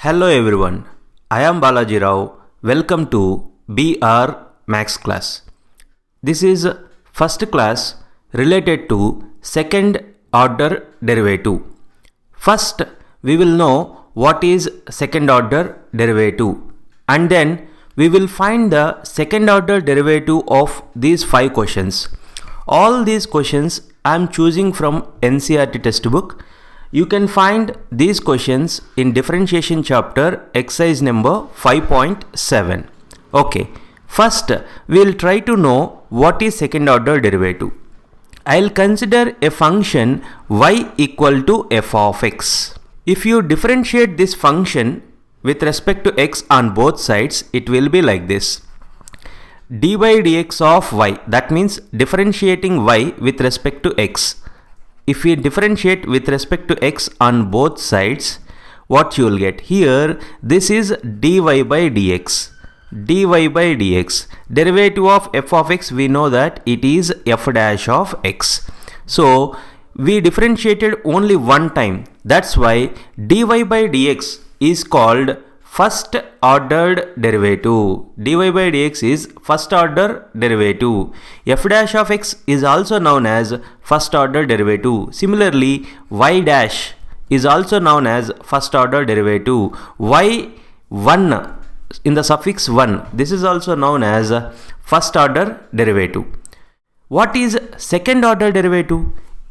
Hello everyone, I am Balaji Rao. Welcome to BR Max class. This is first class related to second order derivative. First, we will know what is second order derivative, and then we will find the second order derivative of these 5 questions. All these questions I am choosing from NCERT textbook. You can find these questions in differentiation chapter exercise number 5.7. Okay, first we will try to know what is second order derivative. I will consider a function y equal to f of x. If you differentiate this function with respect to x on both sides, it will be like this. dy dx of y, that means differentiating y with respect to x. If we differentiate with respect to x on both sides, what you will get? Here, this is dy by dx. dy by dx. Derivative of f of x, we know that it is f dash of x. So, we differentiated only one time. That's why dy by dx is called first ordered derivative. dy by dx is first order derivative. F dash of x is also known as first order derivative. Similarly, y dash is also known as first order derivative. y1 in the suffix 1, this is also known as first order derivative. What is second order derivative?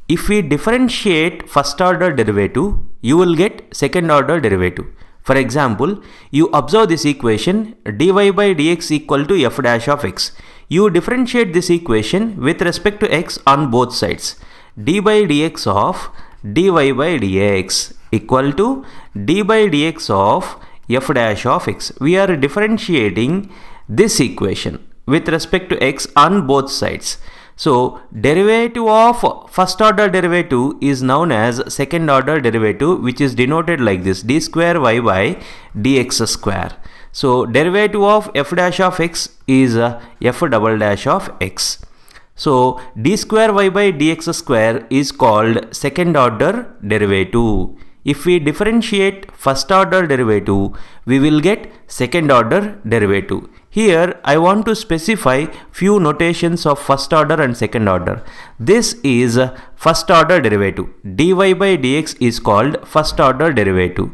If we differentiate first order derivative, you will get second order derivative. For example, you observe this equation dy by dx equal to f dash of x. You differentiate this equation with respect to x on both sides. d by dx of dy by dx equal to d by dx of f dash of x. We are differentiating this equation with respect to x on both sides. So, derivative of first order derivative is known as second order derivative, which is denoted like this, d square y by dx square. So, derivative of f dash of x is f double dash of x. So, d square y by dx square is called second order derivative. If we differentiate first order derivative, we will get second order derivative. Here, I want to specify few notations of first order and second order. This is first order derivative. dy by dx is called first order derivative.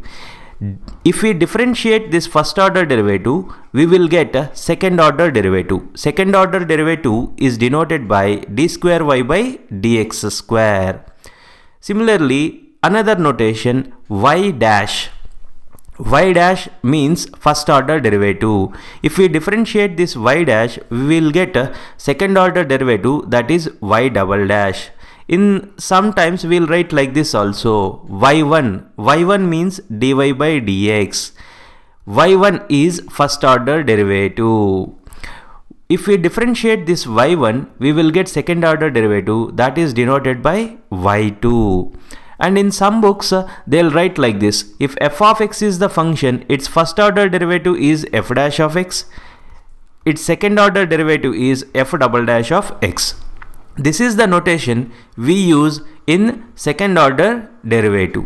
If we differentiate this first order derivative, we will get a second order derivative. Second order derivative is denoted by d square y by dx square. Similarly, another notation y dash. Y dash means first order derivative. If we differentiate this y dash, we will get a second order derivative, that is y double dash. In sometimes we will write like this also, y1. y1 means dy by dx. y1 is first order derivative. If we differentiate this y1, we will get second order derivative, that is denoted by y2. And in some books, they'll write like this. If f of x is the function, its first order derivative is f dash of x. Its second order derivative is f double dash of x. This is the notation we use in second order derivative.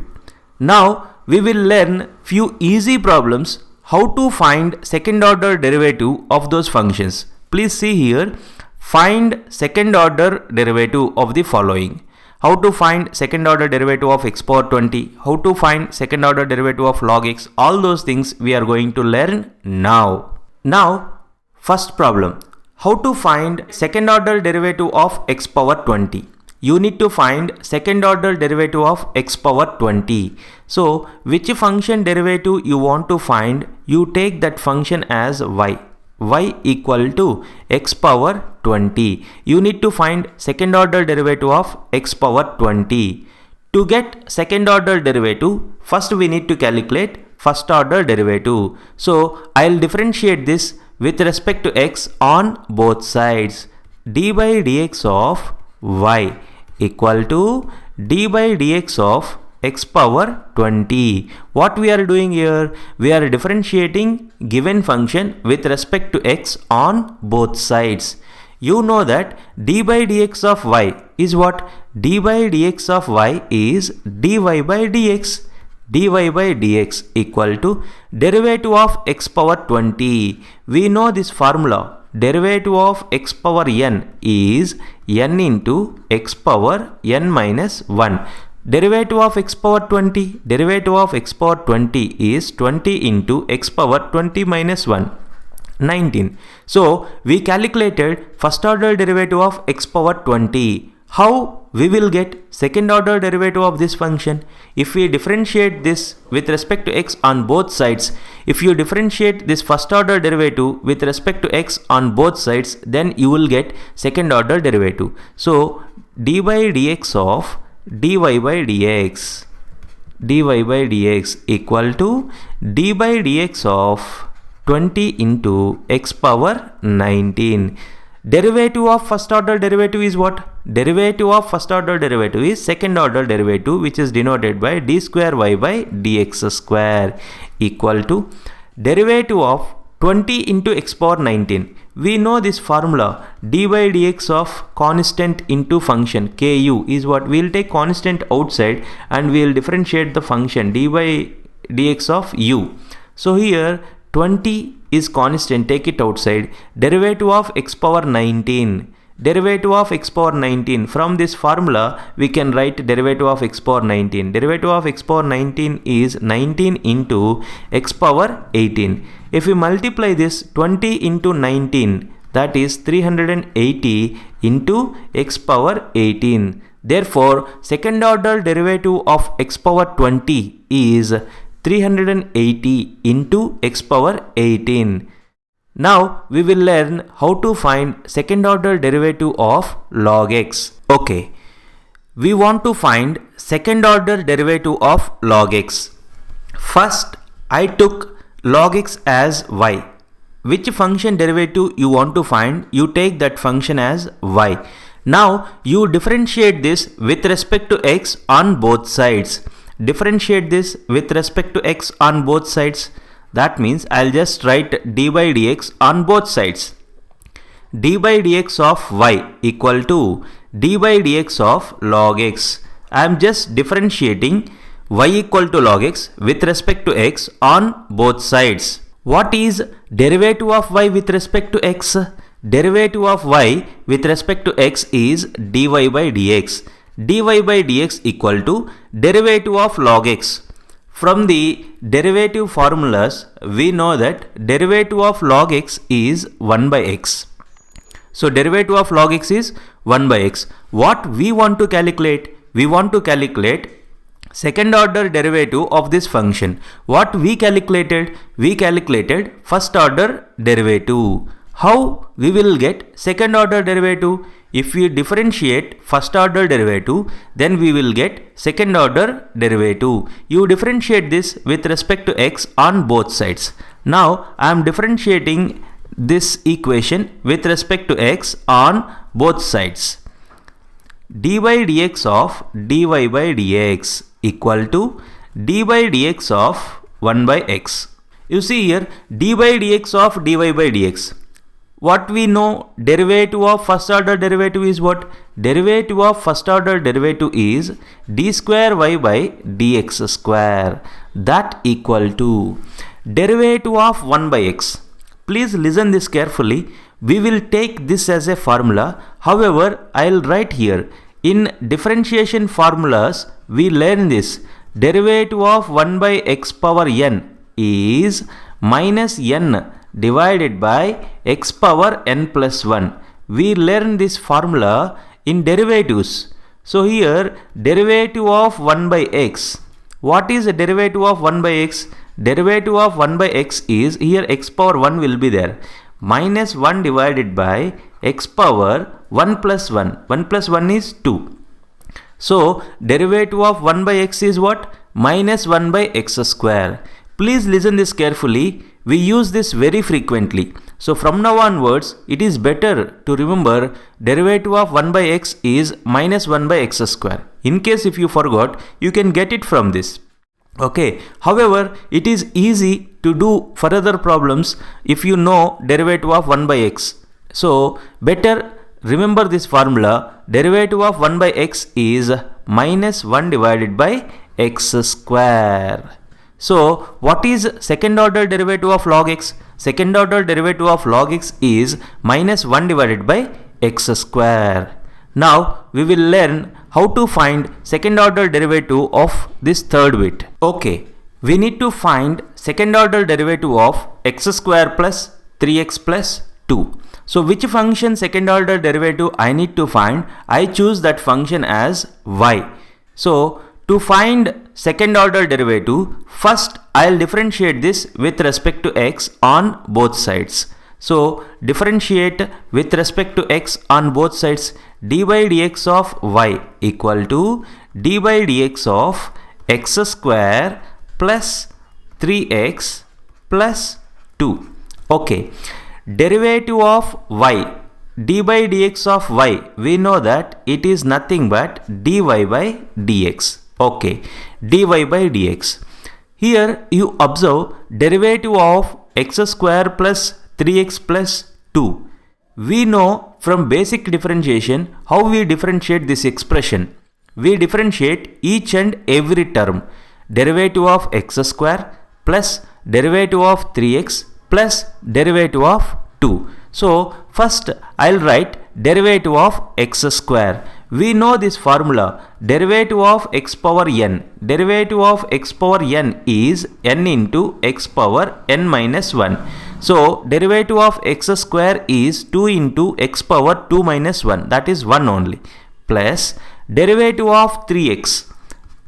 Now, we will learn few easy problems how to find second order derivative of those functions. Please see here. Find second order derivative of the following. How to find second order derivative of x power 20, how to find second order derivative of log x, all those things we are going to learn now. Now, first problem, how to find second order derivative of x power 20. You need to find second order derivative of x power 20. So, which function derivative you want to find, you take that function as y equal to x power 20. You need to find second order derivative of x power 20. To get second order derivative, first we need to calculate first order derivative. So, I will differentiate this with respect to x on both sides. d by dx of y equal to d by dx of x power 20. What we are doing here? We are differentiating given function with respect to x on both sides. You know that d by dx of y is what? d by dx of y is dy by dx. dy by dx equal to derivative of x power 20. We know this formula. Derivative of x power n is n into x power n minus 1. Derivative of x power 20. Derivative of x power 20 is 20 into x power 20 minus 1. 19. So we calculated first order derivative of x power 20. How we will get second order derivative of this function? If we differentiate this with respect to x on both sides, if you differentiate this first order derivative with respect to x on both sides, then you will get second order derivative. So dy by dx of dy by dx equal to d by dx of 20 into x power 19. Derivative of first order derivative is what? Derivative of first order derivative is second order derivative, which is denoted by d square y by dx square equal to derivative of 20 into x power 19. We know this formula, d by dx of constant into function ku is what? We will take constant outside and we will differentiate the function d by dx of u. So here 20 is constant, take it outside. Derivative of x power 19. Derivative of x power 19. From this formula, we can write derivative of x power 19. Derivative of x power 19 is 19 into x power 18. If we multiply this 20 into 19, that is 380 into x power 18. Therefore, second order derivative of x power 20 is 380 into x power 18. Now we will learn how to find second order derivative of log x. Okay, we want to find second order derivative of log x. First, I took log x as y. Which function derivative you want to find, you take that function as y. Now you differentiate this with respect to x on both sides. Differentiate this with respect to x on both sides. That means I'll just write d by dx on both sides. D by dx of y equal to d by dx of log x. I am just differentiating y equal to log x with respect to x on both sides. What is derivative of y with respect to x? Derivative of y with respect to x is dy by dx. Dy by dx equal to derivative of log x. From the derivative formulas, we know that derivative of log x is 1 by x. So derivative of log x is 1 by x. What we want to calculate? We want to calculate second order derivative of this function. What we calculated? We calculated first order derivative. How we will get second order derivative? If we differentiate first order derivative, then we will get second order derivative. You differentiate this with respect to x on both sides. Now I am differentiating this equation with respect to x on both sides. D by dx of dy by dx equal to d by dx of 1 by x. You see here, d by dx of dy by dx. What we know, derivative of first order derivative is what? Derivative of first order derivative is d square y by dx square. That equal to derivative of 1 by x. Please listen this carefully. We will take this as a formula. However, I'll write here. In differentiation formulas, we learn this. Derivative of 1 by x power n is minus n divided by x power n plus 1. We learn this formula in derivatives. So here derivative of 1 by x. What is the derivative of 1 by x? Derivative of 1 by x is, here x power 1 will be there. Minus 1 divided by x power 1 plus 1. 1 plus 1 is 2. So derivative of 1 by x is what? Minus 1 by x square. Please listen this carefully. We use this very frequently. So from now onwards, it is better to remember derivative of 1 by x is minus 1 by x square. In case if you forgot, you can get it from this. Okay. However, it is easy to do further problems if you know derivative of 1 by x. So better remember this formula. Derivative of 1 by x is minus 1 divided by x square. So what is second order derivative of log x? Second order derivative of log x is minus 1 divided by x square. Now we will learn how to find second order derivative of this third bit. Okay, we need to find second order derivative of x square plus 3x plus 2. So which function second order derivative I need to find? I choose that function as y. So to find second order derivative, first I'll differentiate this with respect to x on both sides. So differentiate with respect to x on both sides. D by dx of y equal to d by dx of x square plus 3x plus 2. Okay, derivative of y, d by dx of y, we know that it is nothing but dy by dx. Okay, dy by dx. Here you observe derivative of x square plus 3x plus 2. We know from basic differentiation how we differentiate this expression. We differentiate each and every term. Derivative of x square plus derivative of 3x plus derivative of 2. So first I'll write derivative of x square. We know this formula, derivative of x power n. Derivative of x power n is n into x power n minus 1. So derivative of x square is 2 into x power 2 minus 1, that is 1 only, plus derivative of 3x.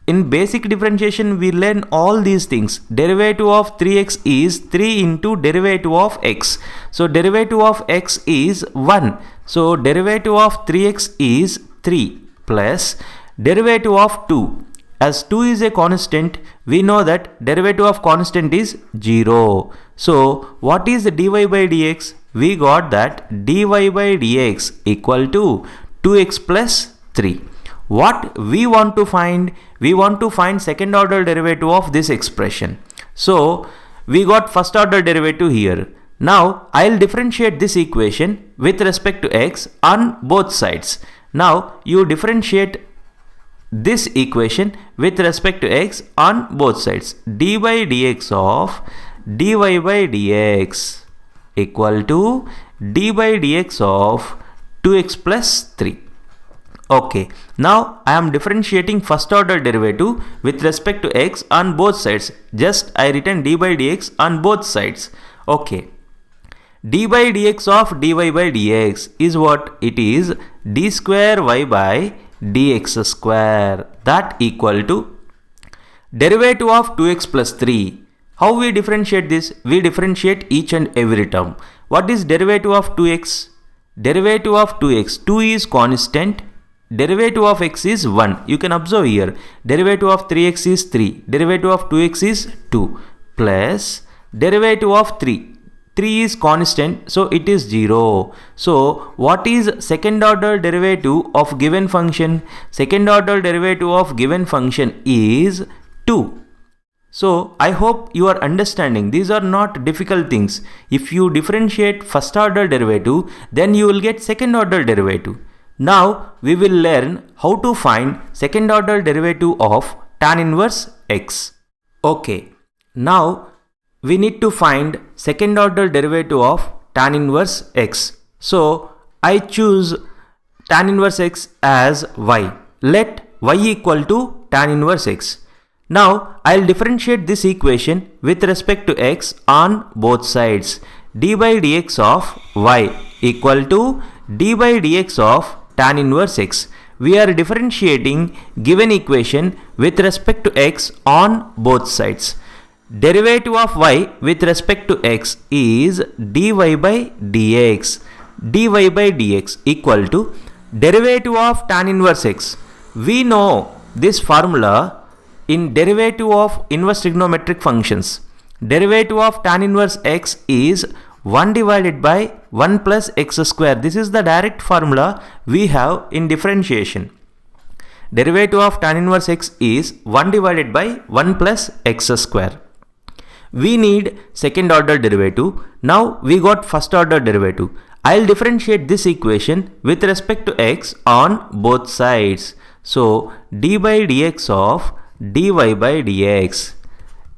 In basic differentiation we learn all these things. Derivative of 3x is 3 into derivative of x. So derivative of x is 1. So derivative of 3x is 3 plus derivative of 2. As 2 is a constant, we know that derivative of constant is 0. So what is dy by dx? We got that dy by dx equal to 2x plus 3. What we want to find? We want to find second order derivative of this expression. So we got first order derivative here. Now I'll differentiate this equation with respect to x on both sides. Now you differentiate this equation with respect to x on both sides. D by dx of dy by dx equal to d by dx of 2x plus 3. Okay, now I am differentiating first order derivative with respect to x on both sides. Just I written d by dx on both sides. Okay, d by dx of dy by dx is what? It is d square y by dx square, that equal to derivative of 2x plus 3. How we differentiate this? We differentiate each and every term. What is derivative of 2x? Derivative of 2x, 2 is constant, derivative of x is 1. You can observe here, derivative of 3x is 3, derivative of 2x is 2, plus derivative of 3. 3 is constant, so it is 0. So what is second order derivative of given function? Second order derivative of given function is 2. So I hope you are understanding. These are not difficult things. If you differentiate first order derivative, then you will get second order derivative. Now we will learn how to find second order derivative of tan inverse x. Okay, now we need to find second order derivative of tan inverse x. So I choose tan inverse x as y. Let y equal to tan inverse x. Now I'll differentiate this equation with respect to x on both sides. D by dx of y equal to d by dx of tan inverse x. We are differentiating given equation with respect to x on both sides. Derivative of y with respect to x is dy by dx. dy by dx equal to derivative of tan inverse x. We know this formula in derivative of inverse trigonometric functions. Derivative of tan inverse x is 1 divided by 1 plus x square. This is the direct formula we have in differentiation. Derivative of tan inverse x is 1 divided by 1 plus x square. We need second order derivative. Now we got first order derivative. I'll differentiate this equation with respect to x on both sides. So d by dx of dy by dx.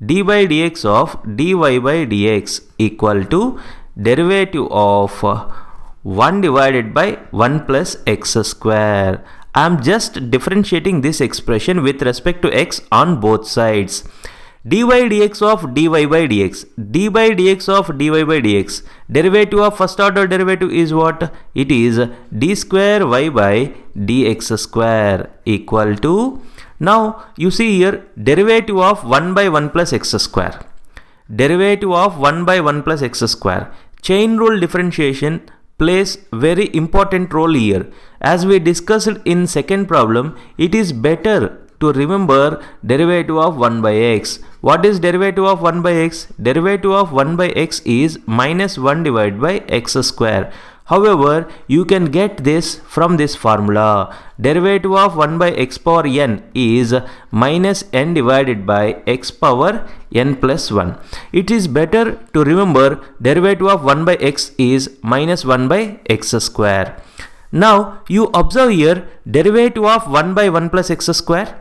d by dx of dy by dx equal to derivative of 1 divided by 1 plus x square. I am just differentiating this expression with respect to x on both sides. dy dx of dy by dx, dy dx of dy by dx, derivative of first order derivative is what? It is d square y by dx square equal to, now you see here, derivative of 1 by 1 plus x square, derivative of 1 by 1 plus x square. Chain rule differentiation plays very important role here. As we discussed in second problem, it is better to remember derivative of 1 by x. What is derivative of 1 by x? Derivative of 1 by x is minus 1 divided by x square. However, you can get this from this formula. Derivative of 1 by x power n is minus n divided by x power n plus 1. It is better to remember derivative of 1 by x is minus 1 by x square. Now, you observe here derivative of 1 by 1 plus x square.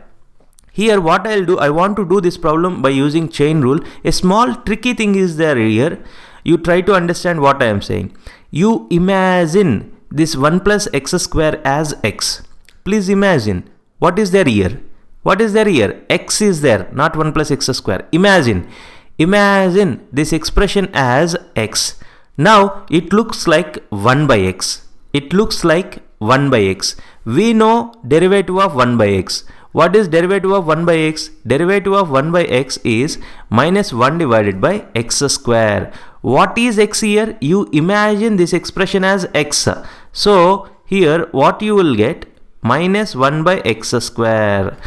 Here what I'll do, I want to do this problem by using chain rule. A small tricky thing is there here. You try to understand what I am saying. You imagine this 1 plus x square as x. Please imagine. What is there here? What is there here? X is there, not 1 plus x square. Imagine this expression as x. Now it looks like 1 by x. It looks like 1 by x. We know derivative of 1 by x. What is derivative of 1 by x? Derivative of 1 by x is minus 1 divided by x square. What is x here? You imagine this expression as x. So here what you will get? Minus 1 by x square.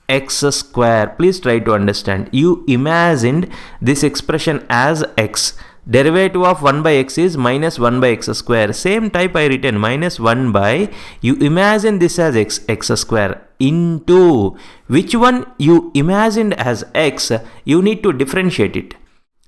X square. Please try to understand. You imagined this expression as x. Derivative of 1 by x is minus 1 by x square. Same type I written minus 1 by, you imagine this as x square into, which one you imagined as x, you need to differentiate it.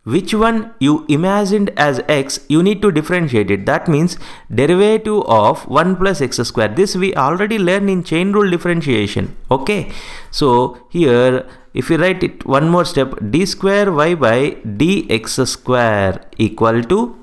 Which one you imagined as x, you need to differentiate it. That means derivative of 1 plus x square. This we already learned in chain rule differentiation. Okay. So here, if you write it one more step, d square y by dx square equal to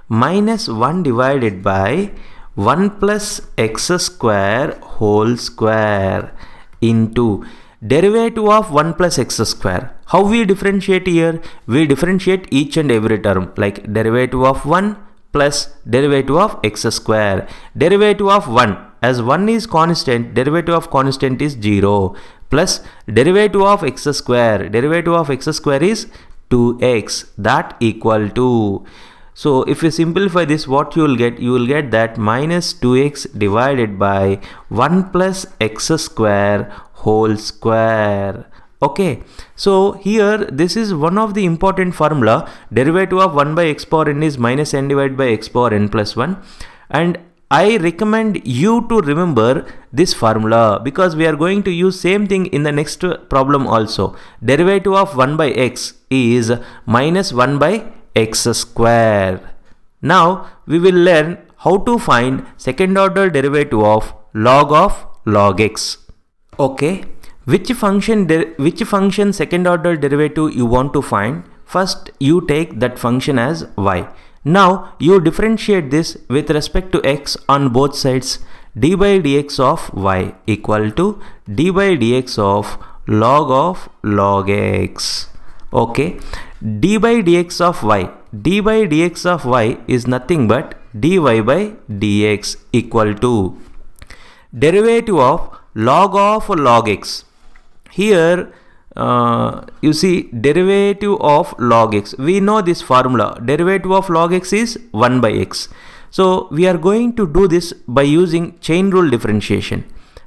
minus 1 divided by 1 plus x square whole square into derivative of 1 plus x square. How we differentiate here? We differentiate each and every term, like derivative of 1 plus derivative of x square. Derivative of 1, as 1 is constant, derivative of constant is 0, plus derivative of x square. Derivative of x square is 2x, that equal to. So if you simplify this, what you will get? You will get that minus 2x divided by 1 plus x square whole square. Okay, so here this is one of the important formula. Derivative of 1 by x power n is minus n divided by x power n plus 1, and I recommend you to remember this formula because we are going to use same thing in the next problem also. Derivative of 1 by x is minus 1 by x square. Now we will learn how to find second order derivative of log x. Okay, which function second order derivative you want to find? First you take that function as y. Now you differentiate this with respect to x on both sides. D by dx of y equal to d by dx of log x. Okay, d by dx of y. D by dx of y is nothing but dy by dx equal to derivative of log x. Here you see derivative of log x. We know this formula. Derivative of log x is 1 by x. So we are going to do this by using chain rule differentiation.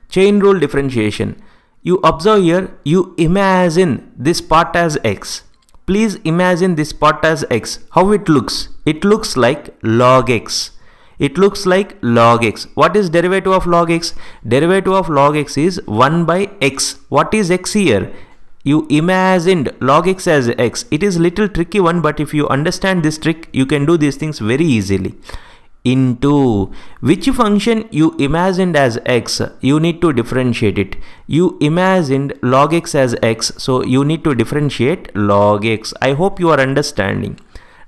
Chain rule differentiation. You observe here, you imagine this part as x. Please imagine this part as x. How it looks? It looks like log x. It looks like log x. What is derivative of log x? Derivative of log x is 1 by x. What is x here? You imagined log x as x. It is little tricky one, but if you understand this trick, you can do these things very easily. into which function you imagined as x, you need to differentiate it. You imagined log x as x, so you need to differentiate log x. I hope you are understanding.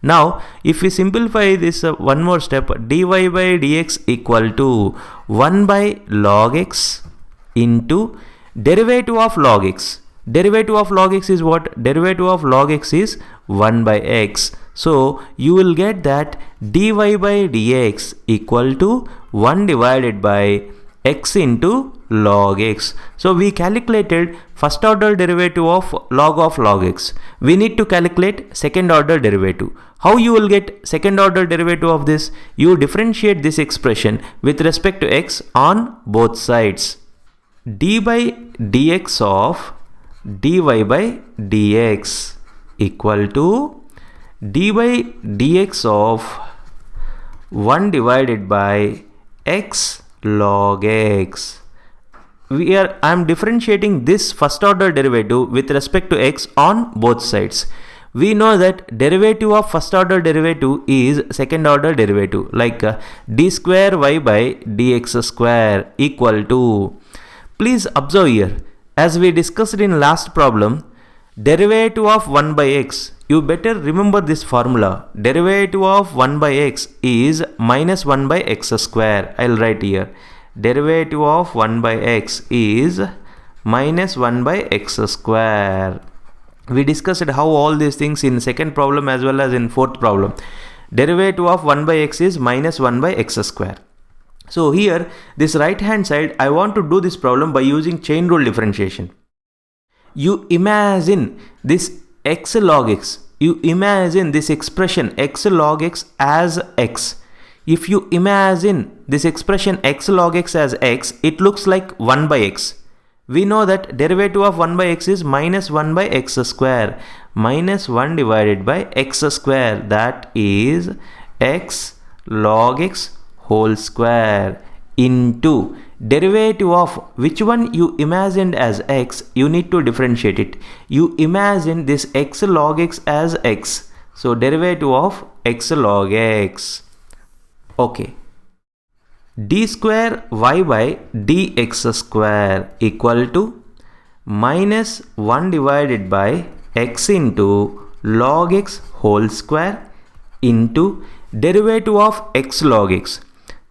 Now if we simplify this one more step, dy by dx equal to 1 by log x into derivative of log x. Derivative of log x is what? Derivative of log x is 1 by x. So you will get that dy by dx equal to 1 divided by x into log x. So we calculated first order derivative of log x. We need to calculate second order derivative. How you will get second order derivative of this? You differentiate this expression with respect to x on both sides. D by dx of dy by dx equal to d by dx of 1 divided by x log x. I am differentiating this first order derivative with respect to x on both sides. We know that derivative of first order derivative is second order derivative, like d square y by dx square equal to. Please observe here, as we discussed in last problem, derivative of 1 by x. You better remember this formula. Derivative of 1 by x is minus 1 by x square. I'll write here. Derivative of 1 by x is minus 1 by x square. We discussed how all these things in second problem as well as in fourth problem. Derivative of 1 by x is minus 1 by x square. So here, this right hand side, I want to do this problem by using chain rule differentiation. You imagine this x log x. You imagine this expression x log x as x. If you imagine this expression x log x as x, it looks like 1 by x. We know that derivative of 1 by x is minus 1 by x square. Minus 1 divided by x square, that is x log x whole square into derivative of which one you imagined as x, you need to differentiate it. You imagine this x log x as x. So derivative of x log x. Okay. D square y by dx square equal to minus 1 divided by x into log x whole square into derivative of x log x.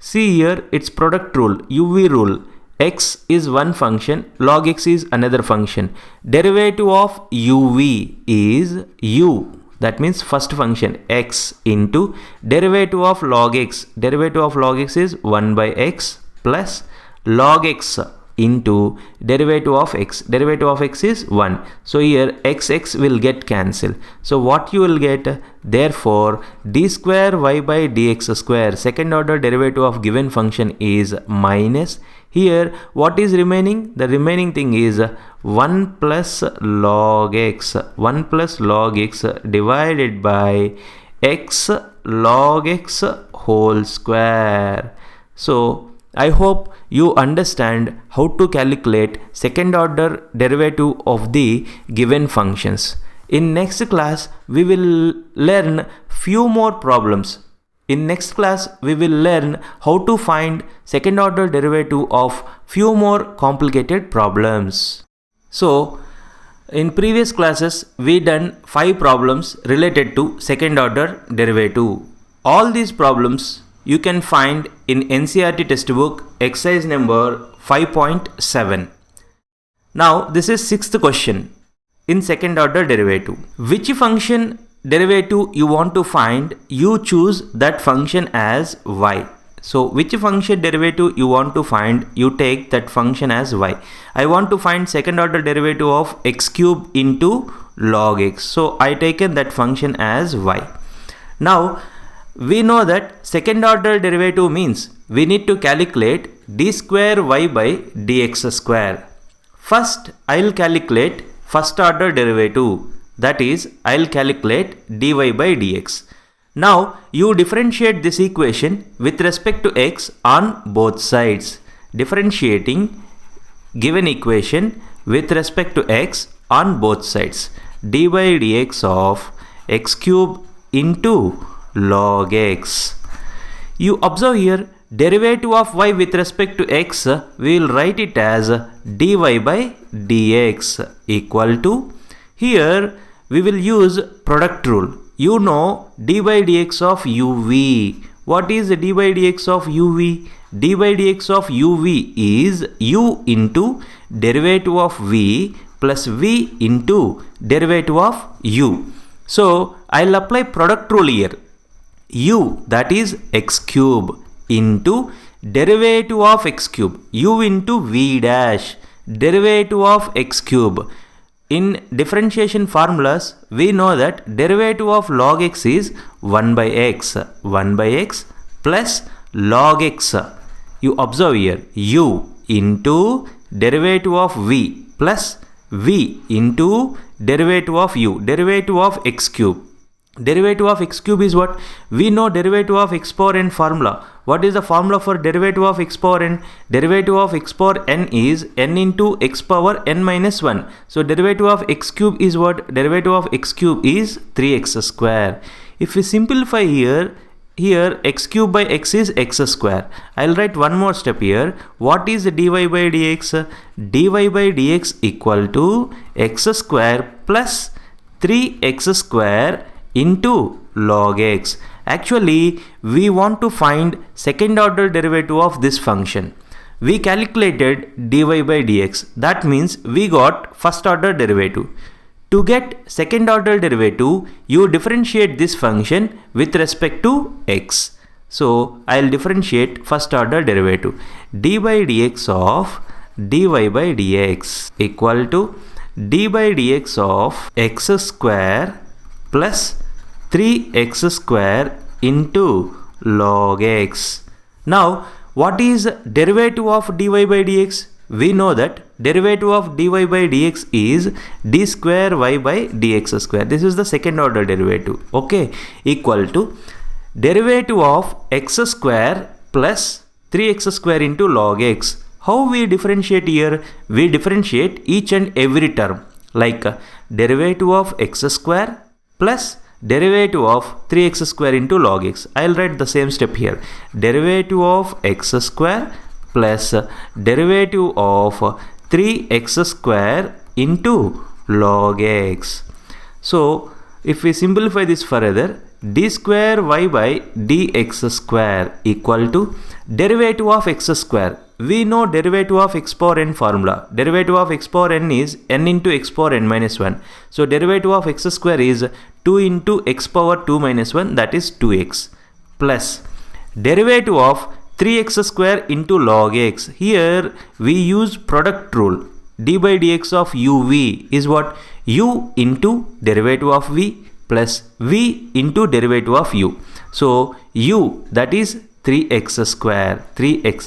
See here, it's product rule, UV rule. X is one function, log x is another function. Derivative of UV is u. That means first function x into derivative of log x. Derivative of log x is 1 by x plus log x into derivative of x. Derivative of x is 1. So here x will get cancelled. So what you will get? Therefore d square y by dx square, second order derivative of given function is minus. Here what is remaining? The remaining thing is 1 plus log x. 1 plus log x divided by x log x whole square. So I hope you understand how to calculate second order derivative of the given functions. In next class, we will learn few more problems. In next class, we will learn how to find second order derivative of few more complicated problems. So, in previous classes, we done 5 problems related to second order derivative. All these problems you can find in NCERT textbook exercise number 5.7. Now this is 6th question in second order derivative. Which function derivative you want to find, you choose that function as y. So which function derivative you want to find, you take that function as y. I want to find second order derivative of x cube into log x. So I taken that function as y. Now we know that second order derivative means we need to calculate d square y by dx square. First, I will calculate first order derivative, that is, I will calculate dy by dx. Now, you differentiate this equation with respect to x on both sides. Differentiating given equation with respect to x on both sides. D by dx of x cube into log x. You observe here, derivative of y with respect to x, we will write it as dy by dx equal to, here we will use product rule. You know d by dx of uv. What is d by dx of uv? D by dx of uv is u into derivative of v plus v into derivative of u. So I'll apply product rule here. U, that is x cube, into derivative of x cube, u into v dash, derivative of x cube. In differentiation formulas, we know that derivative of log x is 1 by x plus log x. You observe here, u into derivative of v plus v into derivative of u, derivative of x cube. Derivative of x cube is what? We know derivative of x power n formula. What is the formula for derivative of x power n? Derivative of x power n is n into x power n minus 1. So derivative of x cube is what? Derivative of x cube is 3x square. If we simplify here x cube by x is x square. I'll write one more step here. What is dy by dx? Dy by dx equal to x square plus 3x square into log x. Actually, we want to find second order derivative of this function. We calculated dy by dx. That means we got first order derivative. To get second order derivative, you differentiate this function with respect to x. So I'll differentiate first order derivative. D by dx of dy by dx equal to d by dx of x square plus 3x square into log x. Now, what is derivative of dy by dx? We know that derivative of dy by dx is d square y by dx square. This is the second order derivative. Okay, equal to derivative of x square plus 3x square into log x. How we differentiate here? We differentiate each and every term, like derivative of x square plus derivative of 3x square into log x. I'll write the same step here. Derivative of x square plus derivative of 3x square into log x. So if we simplify this further, d square y by dx square equal to derivative of x square. We know derivative of x power n formula. Derivative of x power n is n into x power n minus 1. So derivative of x square is 2 into x power 2 minus 1, that is 2x, plus derivative of 3x square into log x. Here we use product rule. D by dx of uv is what? U into derivative of v plus v into derivative of u. So u, that is 3x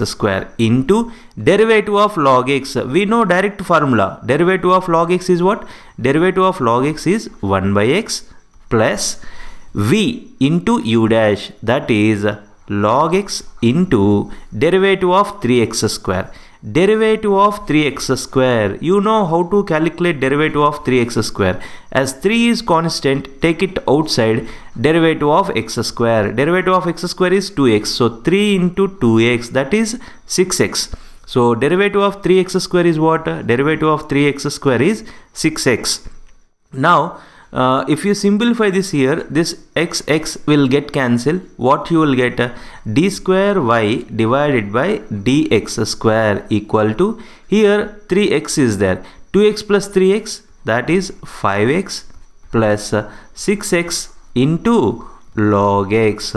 square into derivative of log x. We know direct formula. Derivative of log x is what? Derivative of log x is 1 by x plus v into u dash, that is log x into derivative of 3x square. Derivative of 3x square. You know how to calculate derivative of 3x square. As 3 is constant, take it outside. Derivative of x square. Derivative of x square is 2x. So 3 into 2x, that is 6x. So derivative of 3x square is what? Derivative of 3x square is 6x. Now, if you simplify this here, this x will get cancelled. What you will get? D square y divided by dx square equal to, here 3x is there. 2x plus 3x, that is 5x plus 6x into log x.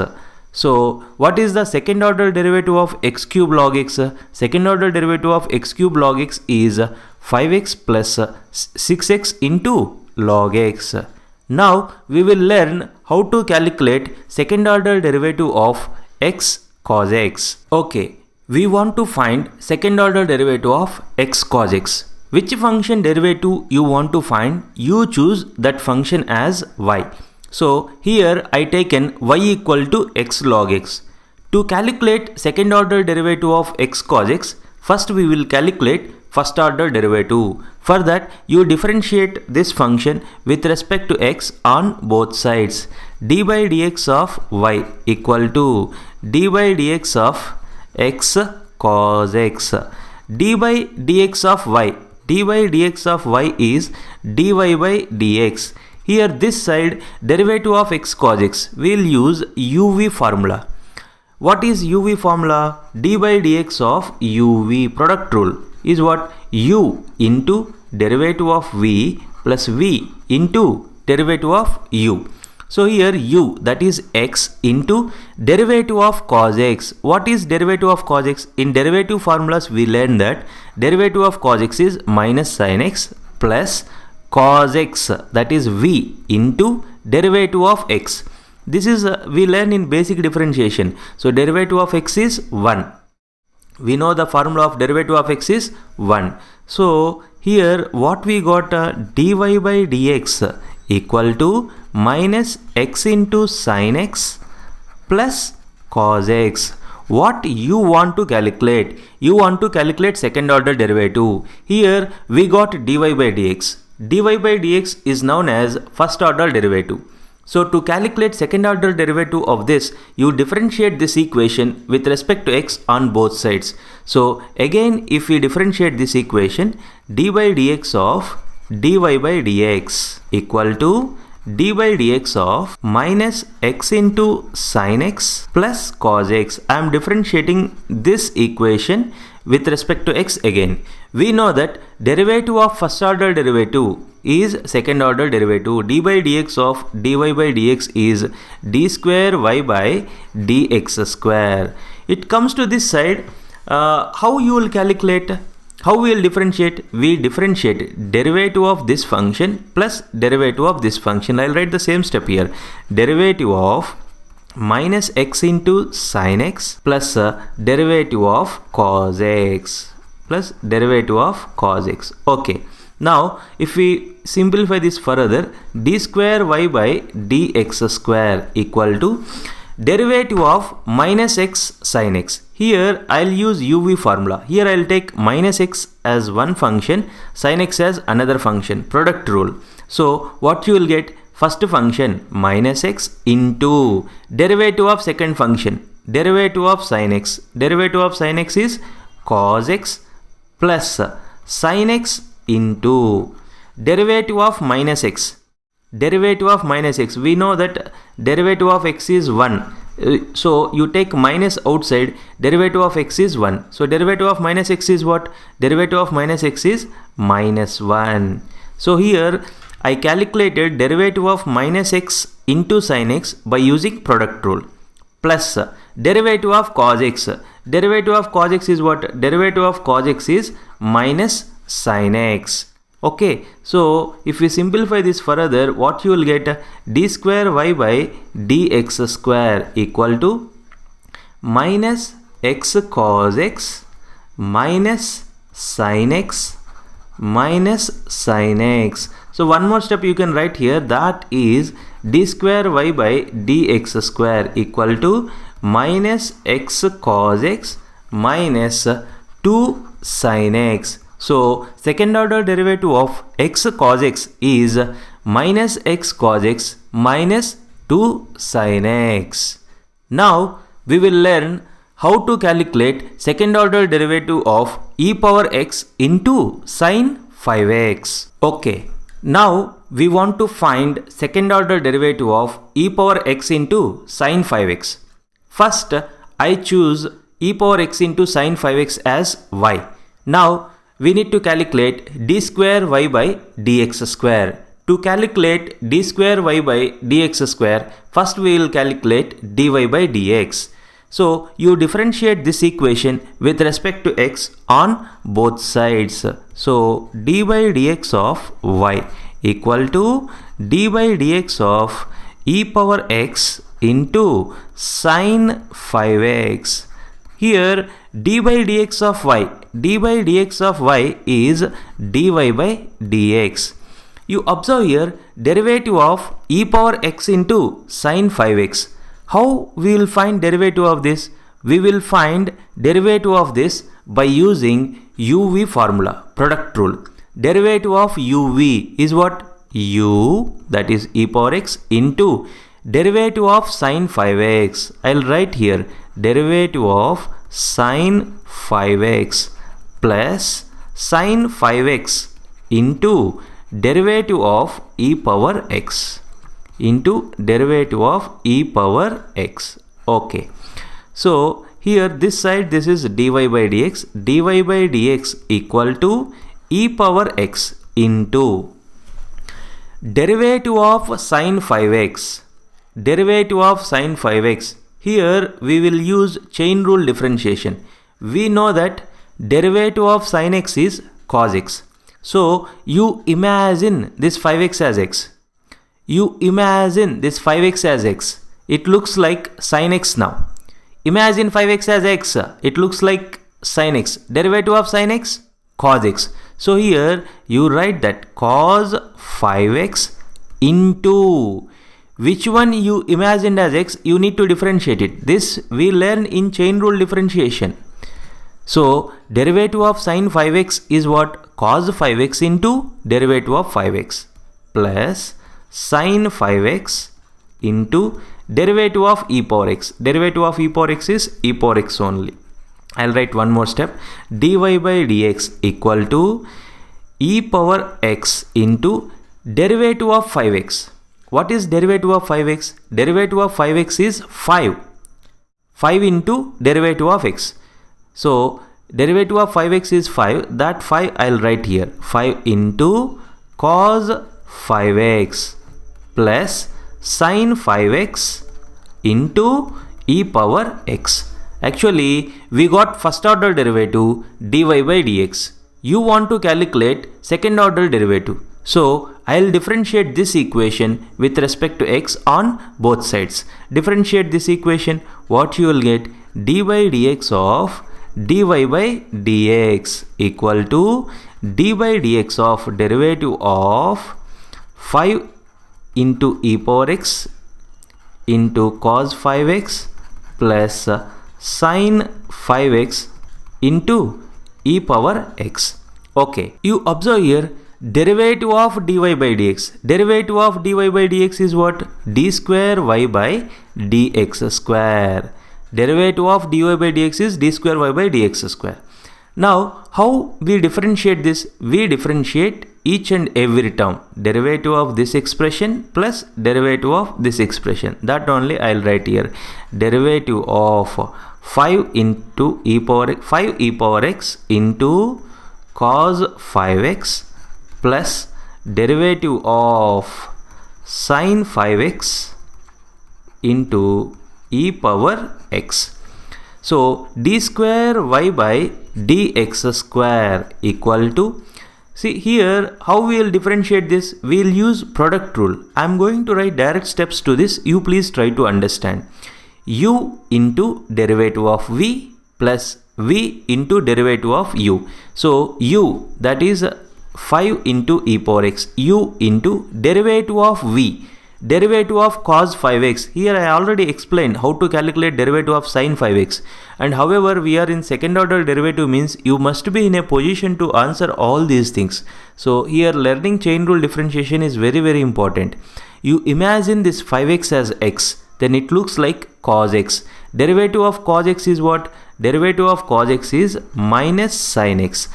So what is the second order derivative of x cube log x? Second order derivative of x cube log x is 5x plus 6x into log x. Now we will learn how to calculate second order derivative of x cos x. Okay, we want to find second order derivative of x cos x. Which function derivative you want to find? You choose that function as y. So here I taken y equal to x log x. To calculate second order derivative of x cos x, first we will calculate first order derivative. For that, you differentiate this function with respect to x on both sides. d by dx of y equal to d by dx of x cos x. d by dx of y, d by dx of y is dy by dx. Here this side derivative of x cos x, we will use uv formula. What is uv formula? d by dx of uv, product rule, is what? U into derivative of v plus v into derivative of u. So here u, that is x, into derivative of cos x. What is derivative of cos x? In derivative formulas we learned that derivative of cos x is minus sin x plus cos x, that is v, into derivative of x. This is we learn in basic differentiation. So derivative of x is 1. We know the formula of derivative of x is 1. So here what we got, dy by dx equal to minus x into sin x plus cos x. What you want to calculate? You want to calculate second order derivative. Here we got dy by dx. dy by dx is known as first order derivative. So to calculate second order derivative of this, you differentiate this equation with respect to x on both sides. So again, if we differentiate this equation, d by dx of dy by dx equal to d by dx of minus x into sin x plus cos x. I am differentiating this equation with respect to x again. We know that derivative of first order derivative is second order derivative. d by dx of dy by dx is d square y by dx square. It comes to this side, how you will calculate? How we will differentiate? We differentiate derivative of this function plus derivative of this function. I will write the same step here. Derivative of minus x into sin x plus derivative of cos x plus derivative of cos x. Okay. Now if we simplify this further, d square y by dx square equal to derivative of minus x sin x. Here I'll use uv formula. Here I'll take minus x as one function, sin x as another function, product rule. So what you will get? First function minus x into derivative of second function, derivative of sin x. Derivative of sin x is cos x plus sin x into derivative of minus x. Derivative of minus x, we know that derivative of x is 1. So you take minus outside, derivative of x is 1. So derivative of minus x is what? Derivative of minus x is minus 1. So here I calculated derivative of minus x into sin x by using product rule plus derivative of cos x. Derivative of cos x is what? Derivative of cos x is minus sin x. Okay, so if we simplify this further, what you will get? D square y by dx square equal to minus x cos x minus sin x minus sin x. So one more step you can write here, that is d square y by dx square equal to minus x cos x minus 2 sin x. So second order derivative of x cos x is minus x cos x minus 2 sin x. Now we will learn how to calculate second order derivative of e power x into sin 5x. Okay, now we want to find second order derivative of e power x into sin 5x. First I choose e power x into sin 5x as y. Now we need to calculate d square y by dx square. To calculate d square y by dx square, first we will calculate dy by dx. So you differentiate this equation with respect to x on both sides. So d by dx of y equal to d by dx of e power x into sin 5x. Here d by dx of y, d by dx of y is dy by dx. You observe here derivative of e power x into sin 5x. How we will find derivative of this? We will find derivative of this by using uv formula, product rule. Derivative of uv is what? U, that is e power x, into derivative of sine 5x. I'll write here derivative of sine 5x plus sine 5x into derivative of e power x into derivative of e power x. Okay. So here this side, this is dy by dx. dy by dx equal to e power x into derivative of sine 5x. Derivative of sine 5x. Here we will use chain rule differentiation. We know that derivative of sine x is cos x. So you imagine this 5x as x. You imagine this 5x as x. It looks like sine x now. Imagine 5x as x. It looks like sine x. Derivative of sine x, cos x. So here you write that cos 5x into which one you imagined as x, you need to differentiate it. This we learn in chain rule differentiation. So derivative of sine 5x is what? Cos 5x into derivative of 5x plus sine 5x into derivative of e power x. Derivative of e power x is e power x only. I'll write one more step. dy by dx equal to e power x into derivative of 5x. What is derivative of 5x? Derivative of 5x is 5. 5 into derivative of x. So derivative of 5x is 5. That 5 I'll write here. 5 into cos 5x plus sine 5x into e power x. Actually, we got first order derivative dy by dx. You want to calculate second order derivative. So I'll differentiate this equation with respect to x on both sides. Differentiate this equation. What you will get? dy by dx of dy by dx equal to dy by dx of derivative of 5 into e power x into cos 5x plus sine 5x into e power x. Okay, you observe here derivative of dy by dx. Derivative of dy by dx is what? D square y by dx square. Derivative of dy by dx is d square y by dx square. Now, how we differentiate this? We differentiate each and every term. Derivative of this expression plus derivative of this expression. That only I'll write here. Derivative of 5 into e power 5 e power x into cos 5x plus derivative of sine 5x into e power x. So d square y by dx square equal to, see here how we will differentiate this. We will use product rule. I am going to write direct steps to this. You please try to understand. U into derivative of v plus v into derivative of u. So u, that is 5 into e power x, u into derivative of v, derivative of cos 5x. Here I already explained how to calculate derivative of sine 5x, and however we are in second order derivative means you must be in a position to answer all these things. So here learning chain rule differentiation is very important. You imagine this 5x as x, then it looks like cos x. Derivative of cos x is what? Derivative of cos x is minus sin x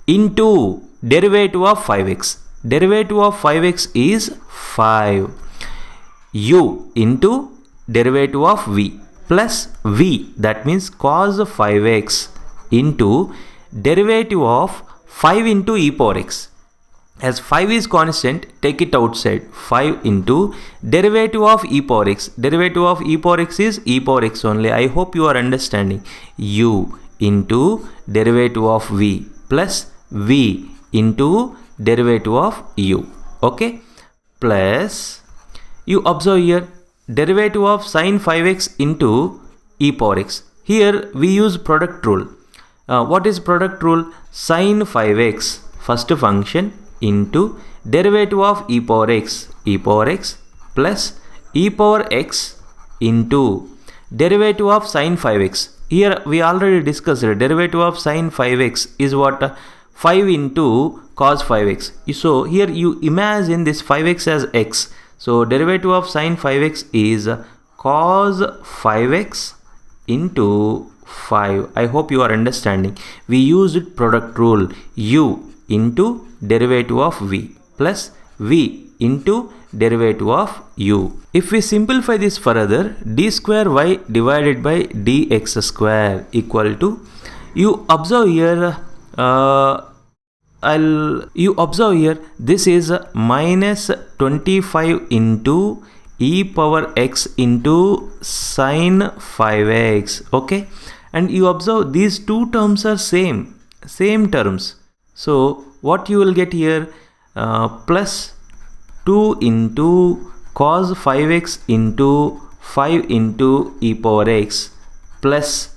into derivative of 5x. Derivative of 5x is 5. U into derivative of v plus v, that means cos 5x into derivative of 5 into e power x. As 5 is constant, take it outside. 5 into derivative of e power x. Derivative of e power x is e power x only. I hope you are understanding. U into derivative of v plus v into derivative of u. Okay. Plus, you observe here derivative of sine 5x into e power x. Here we use product rule. What is product rule? Sine 5x first function into derivative of e power x plus e power x into derivative of sine 5x. Here we already discussed derivative of sine 5x is what? 5 into cos 5x. So here you imagine this 5x as x. So derivative of sine 5x is cos 5x into 5. I hope you are understanding. We used product rule, u into derivative of v plus v into derivative of u. If we simplify this further, d square y divided by dx square equal to, you observe here, this is minus 25 into e power x into sine 5x. Okay, and you observe these two terms are same terms. So what you will get here, plus 2 into cos 5x into 5 into e power x plus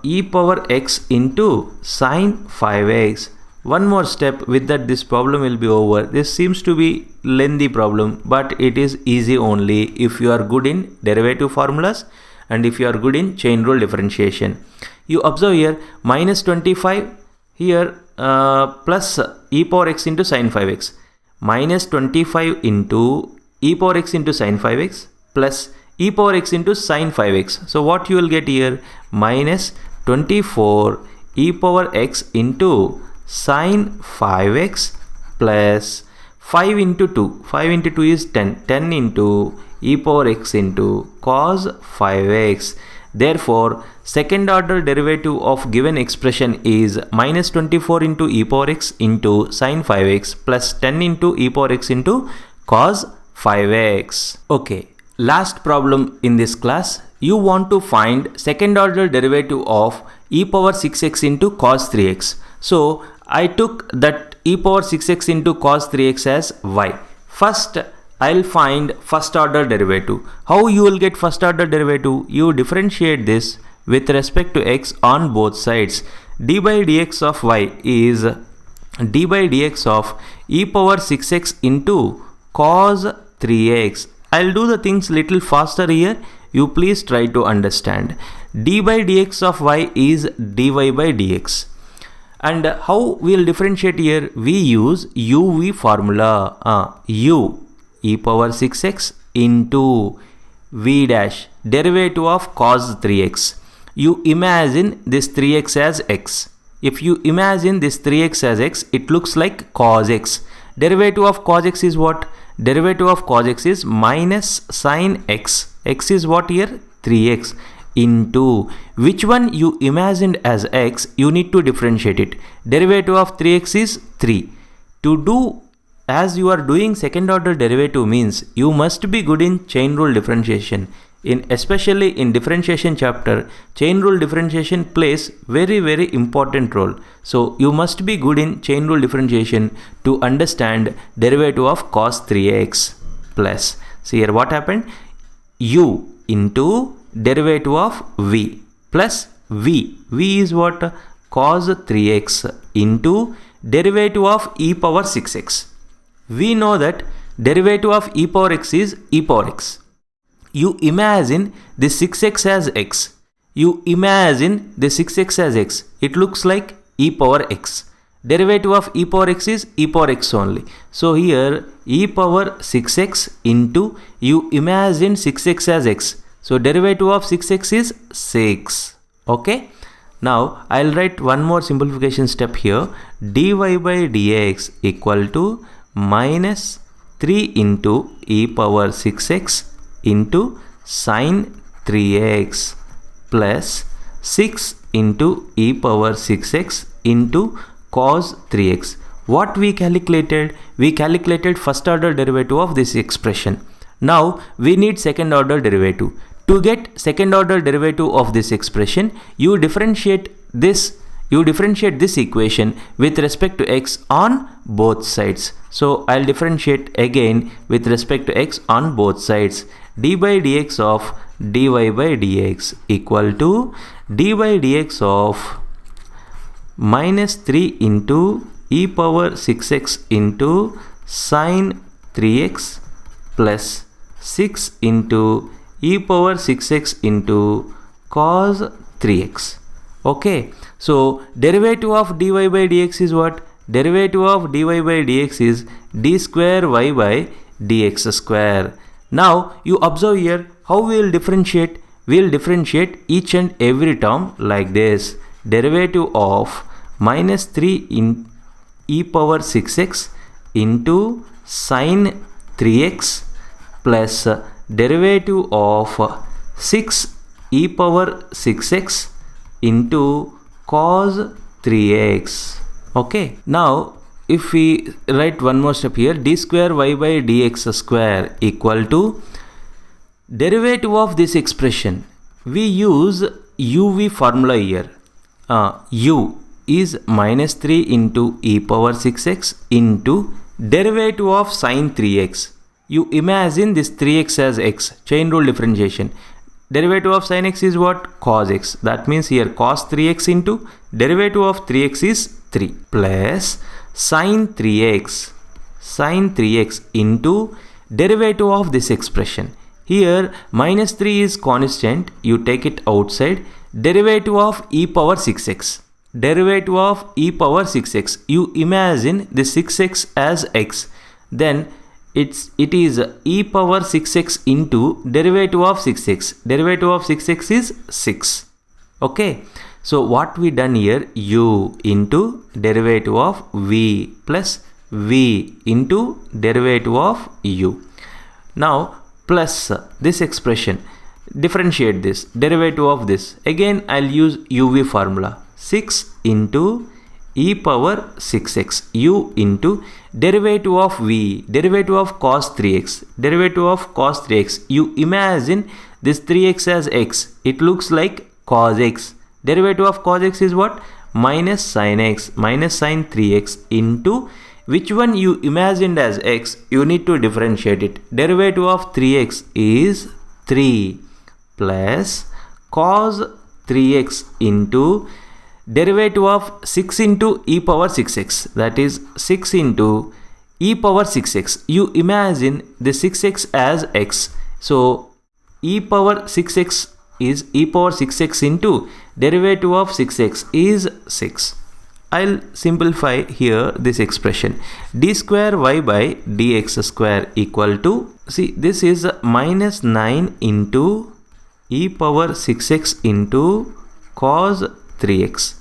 e power x into sine 5x. One more step, with that this problem will be over. This seems to be lengthy problem, but it is easy only if you are good in derivative formulas and if you are good in chain rule differentiation. You observe here minus 25 here plus e power x into sine 5x. Minus 25 into e power x into sine 5x plus e power x into sine 5x. So what you will get here, minus 24 e power x into sine 5x plus 5 into 2. 5 into 2 is 10. 10 into e power x into cos 5x. Therefore, second order derivative of given expression is minus 24 into e power x into sine 5x plus 10 into e power x into cos 5x. Okay, last problem in this class. You want to find second order derivative of e power 6x into cos 3x. So I took that e power 6x into cos 3x as y. First, I'll find first order derivative. How you will get first order derivative? You differentiate this with respect to x on both sides. D by dx of y is d by dx of e power 6x into cos 3x. I'll do the things little faster here. You please try to understand. D by dx of y is dy by dx. And how we'll differentiate here? We use uv formula. U e power 6x into v dash, derivative of cos 3x. You imagine this 3x as x. If you imagine this 3x as x, it looks like cos x. Derivative of cos x is what? Derivative of cos x is minus sine x. X is what here? 3x into which one you imagined as x, you need to differentiate it. Derivative of 3x is 3. To do as you are doing second order derivative means you must be good in chain rule differentiation. Especially in differentiation chapter, chain rule differentiation plays very important role. So you must be good in chain rule differentiation to understand derivative of cos 3x plus. See here what happened? U into derivative of v plus v. V is what? Cos 3x into derivative of e power 6x. We know that derivative of e power x is e power x. You imagine this 6x as x. You imagine the 6x as x. It looks like e power x. Derivative of e power x is e power x only. So here e power 6x into, you imagine 6x as x. So derivative of 6x is 6. Okay. Now I'll write one more simplification step here. Dy by dx equal to minus 3 into e power 6x into sine 3x plus 6 into e power 6x into cos 3x. What we calculated? We calculated first order derivative of this expression. Now we need second order derivative. To get second order derivative of this expression, you differentiate this equation with respect to x on both sides. So I'll differentiate again with respect to x on both sides. D by dx of dy by dx equal to d by dx of minus 3 into e power 6x into sine 3x plus 6 into e power 6x into cos 3x. Okay, so derivative of dy by dx is what? Derivative of dy by dx is d square y by dx square. Now you observe here how we will differentiate. We will differentiate each and every term like this. Derivative of minus 3 in e power 6x into sine 3x plus derivative of 6 e power 6x into cos 3x. Okay, now if we write one more step here, d square y by dx square equal to derivative of this expression. We use uv formula here. U is minus 3 into e power 6x into derivative of sine 3x. You imagine this 3x as x, chain rule differentiation. Derivative of sine x is what? Cos x. That means here cos 3x into derivative of 3x is 3 plus sine 3x into derivative of this expression. Here minus 3 is constant, you take it outside. Derivative of e power 6x. Derivative of e power 6x. You imagine the 6x as x. Then it is e power 6x into derivative of 6x. Derivative of 6x is 6. Okay. So what we done here, u into derivative of v plus v into derivative of u. Now plus this expression, differentiate this, derivative of this. Again I'll use uv formula. 6 into e power 6x, u into derivative of v, derivative of cos 3x, derivative of cos 3x. You imagine this 3x as x, it looks like cos x. Derivative of cos x is what? Minus sin x, minus sin 3x into which one you imagined as x, you need to differentiate it. Derivative of 3x is 3 plus cos 3x into derivative of 6 into e power 6x, that is 6 into e power 6x. You imagine the 6x as x. So e power 6x is e power 6x into derivative of 6x is 6. I'll simplify here this expression. D square y by dx square equal to, see this is minus 9 into e power 6x into cos 3x.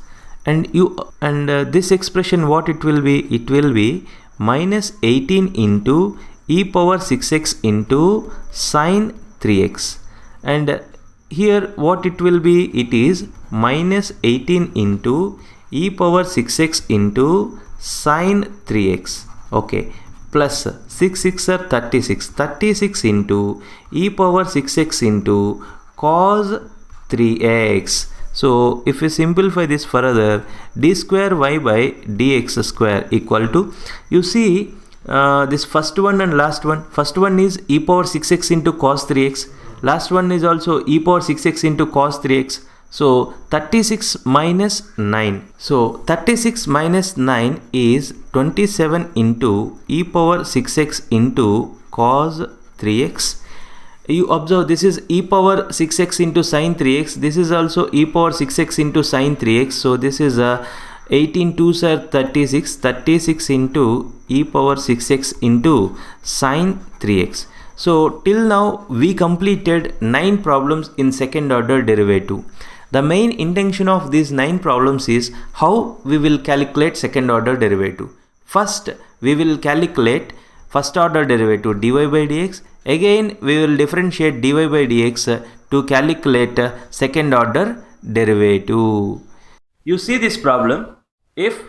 And this expression what it will be? It will be minus 18 into e power 6x into sine 3x. And here what it will be? It is minus 18 into e power 6x into sine 3x. Okay, plus 6 are 36. 36 into e power 6x into cos 3x. So if we simplify this further, d square y by dx square equal to, you see this first one and last one. First one is e power 6x into cos 3x. Last one is also e power 6x into cos 3x. So 36 minus 9. So 36 minus 9 is 27 into e power 6x into cos 3x. You observe this is e power 6x into sine 3x. This is also e power 6x into sine 3x. So this is 18 2s are 36. 36 into e power 6x into sine 3x. So till now we completed 9 problems in second order derivative. The main intention of these 9 problems is how we will calculate second order derivative. First we will calculate first order derivative dy by dx. Again we will differentiate dy by dx to calculate second order derivative. You see this problem, if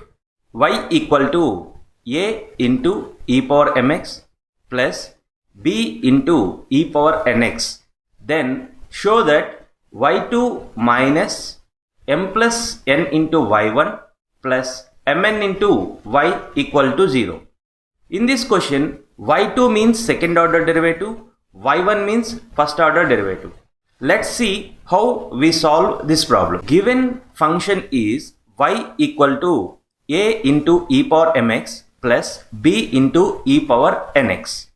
y equal to a into e power mx plus b into e power nx, then show that y2 minus m plus n into y1 plus mn into y equal to 0. In this question, y2 means second order derivative, y1 means first order derivative. Let's see how we solve this problem. Given function is y equal to a into e power mx plus b into e power nx.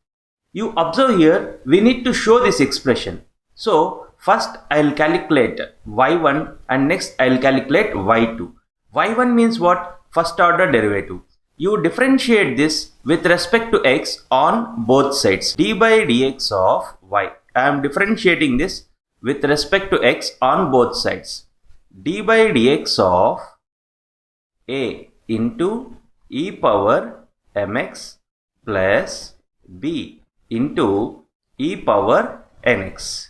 You observe here, we need to show this expression. So first I'll calculate y1 and next I'll calculate y2. y1 means what? First order derivative. you differentiate this with respect to x on both sides. D by dx of y. I am differentiating this with respect to x on both sides. D by dx of a into e power mx plus b into e power nx.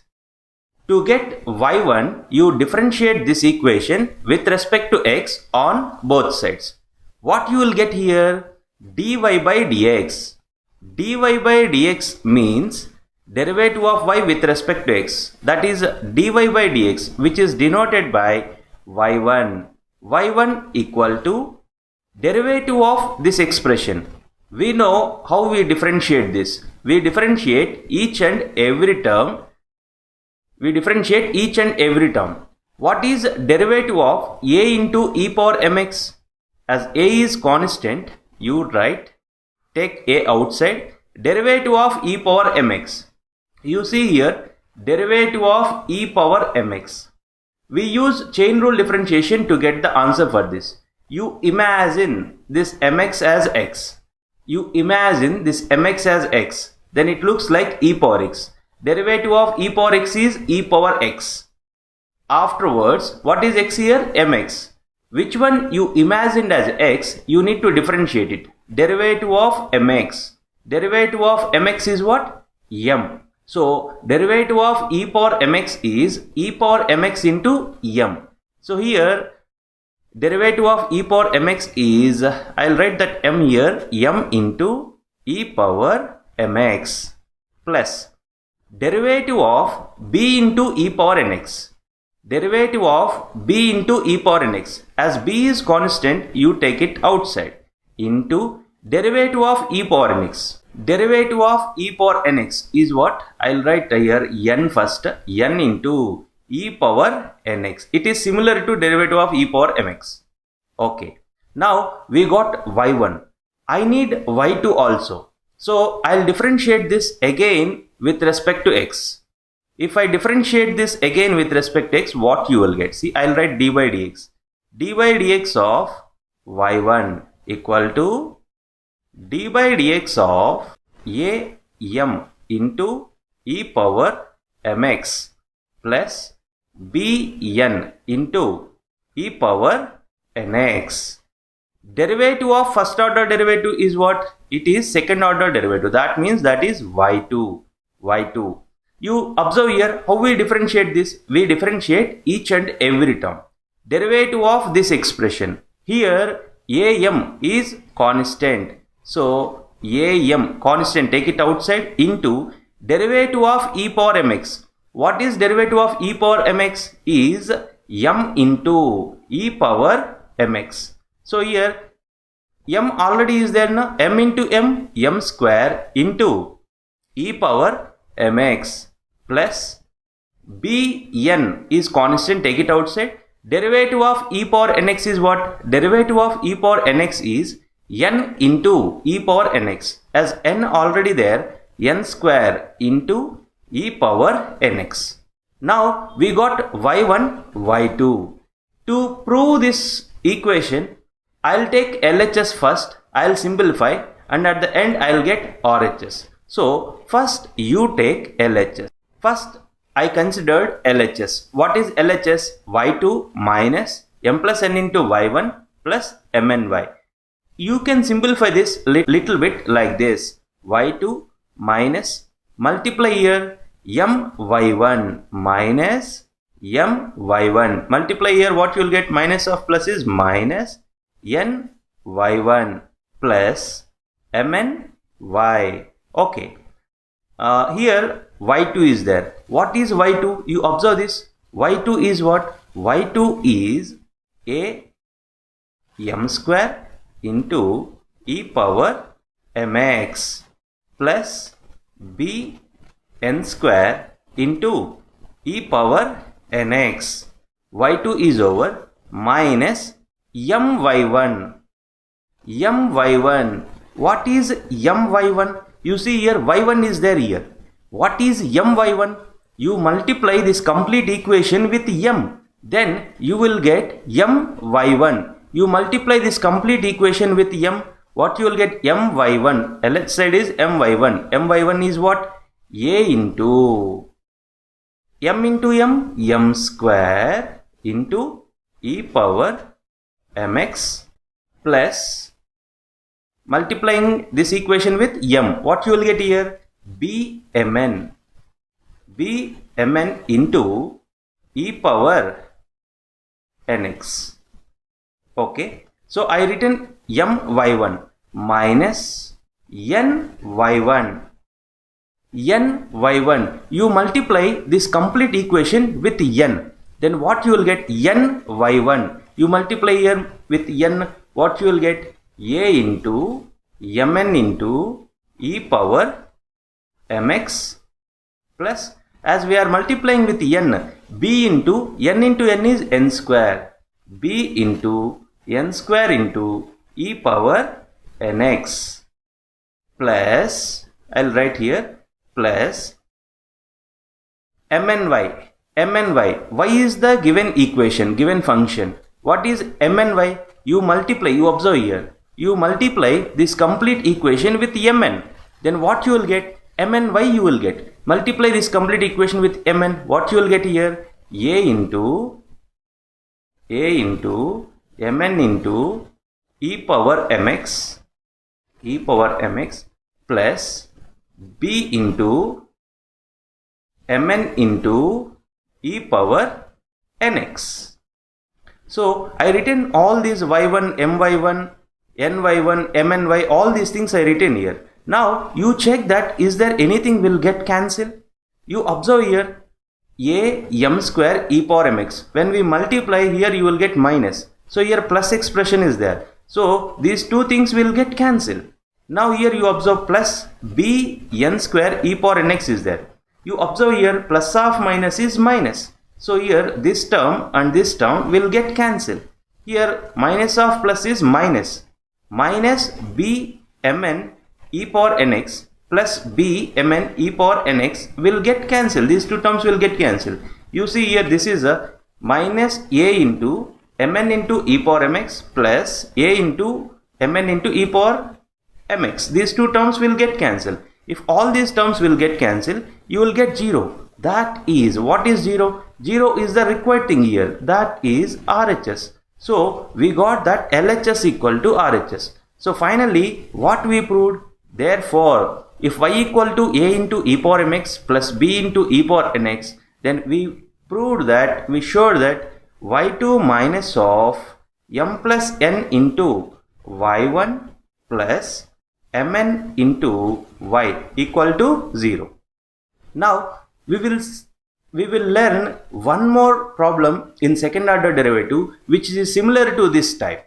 To get y1, you differentiate this equation with respect to x on both sides. What you will get here? Dy by dx. Dy by dx means derivative of y with respect to x. That is dy by dx, which is denoted by y1. y1 equal to derivative of this expression. We know how we differentiate this. We differentiate each and every term. What is derivative of a into e power mx? As a is constant, you write, take a outside, derivative of e power mx. You see here, derivative of e power mx. We use chain rule differentiation to get the answer for this. You imagine this mx as x. Then it looks like e power x. Derivative of e power x is e power x. Afterwards, what is x here? mx. Which one you imagined as x, you need to differentiate it. Derivative of mx. Derivative of mx is what? M. So, derivative of e power mx is e power mx into m. So, here, derivative of e power mx is, I will write that m here, m into e power mx plus derivative of b into e power nx. Derivative of b into e power nx. As b is constant, you take it outside. Into derivative of e power nx. Derivative of e power nx is what? I will write here n first. N into e power nx. It is similar to derivative of e power mx. Okay. Now we got y1. I need y2 also. So I will differentiate this again with respect to x. If I differentiate this again with respect to x, what you will get? See, I will write d by dx. D by dx of y1 equal to d by dx of a m into e power mx plus b n into e power nx. Derivative of first order derivative is what? It is second order derivative. That means that is y2. You observe here how we differentiate this. We differentiate each and every term. Derivative of this expression. Here am is constant. So am constant, take it outside, into derivative of e power mx. What is derivative of e power mx? Is m into e power mx. So here m already is there now. M into m square into e power mx plus bn is constant, take it outside. Derivative of e power nx is what? Derivative of e power nx is n into e power nx. As n already there, n square into e power nx. Now we got y1, y2. To prove this equation, I will take LHS first, I will simplify, and at the end I will get RHS. So first you take LHS. First I considered LHS. What is LHS? y2 minus m plus n into y1 plus mny. You can simplify this little bit like this. y2 minus, multiply here m y1 minus m y1. Multiply here, what you will get? Minus of plus is minus n y1 plus mn y. Okay. Here y2 is there. What is y2? You observe this. y2 is what? y2 is a m square into e power mx plus b n square into e power nx. y2 is over minus my1. my1. What is my1? You see here y1 is there here. What is my1? You multiply this complete equation with m. Then you will get my1. You multiply this complete equation with m. what you will get? my1, LH side is my1. my1 is what? A into m into m square into e power mx plus multiplying this equation with m. What you will get here? bmn into e power nx. Okay, so I written my1 minus ny1. You multiply this complete equation with n, then what you will get? ny1. You multiply here with n, what you will get? A into mn into e power mx plus, as we are multiplying with n, b into n is n square, b into n square into e power nx plus, I'll write here, plus mny. Y is the given equation, given function. What is mny? You multiply, you observe here, you multiply this complete equation with mn, then what you will get? mny you will get. Multiply this complete equation with mn, what you will get here? A into mn into e power mx plus b into mn into e power nx. So I written all these y1, my1, ny1, mny, all these things I written here. Now you check that is there anything will get cancelled. You observe here a m square e power mx. When we multiply here you will get minus. So here plus expression is there. So these two things will get cancelled. Now here you observe plus b n square e power nx is there. You observe here plus of minus is minus. So here this term and this term will get cancelled. Here minus of plus is minus. Minus b mn e power nx plus b mn e power nx will get cancelled. These two terms will get cancelled. You see here this is a minus a into mn into e power mx plus a into mn into e power mx. These two terms will get cancelled. If all these terms will get cancelled, you will get 0. That is, what is 0? 0 is the required thing here. That is RHS. So we got that LHS equal to RHS. So finally, what we proved? Therefore, if y equal to a into e power mx plus b into e power nx, then we proved that, we showed that y2 minus of m plus n into y1 plus mn into y equal to 0. Now we will learn one more problem in second order derivative which is similar to this type.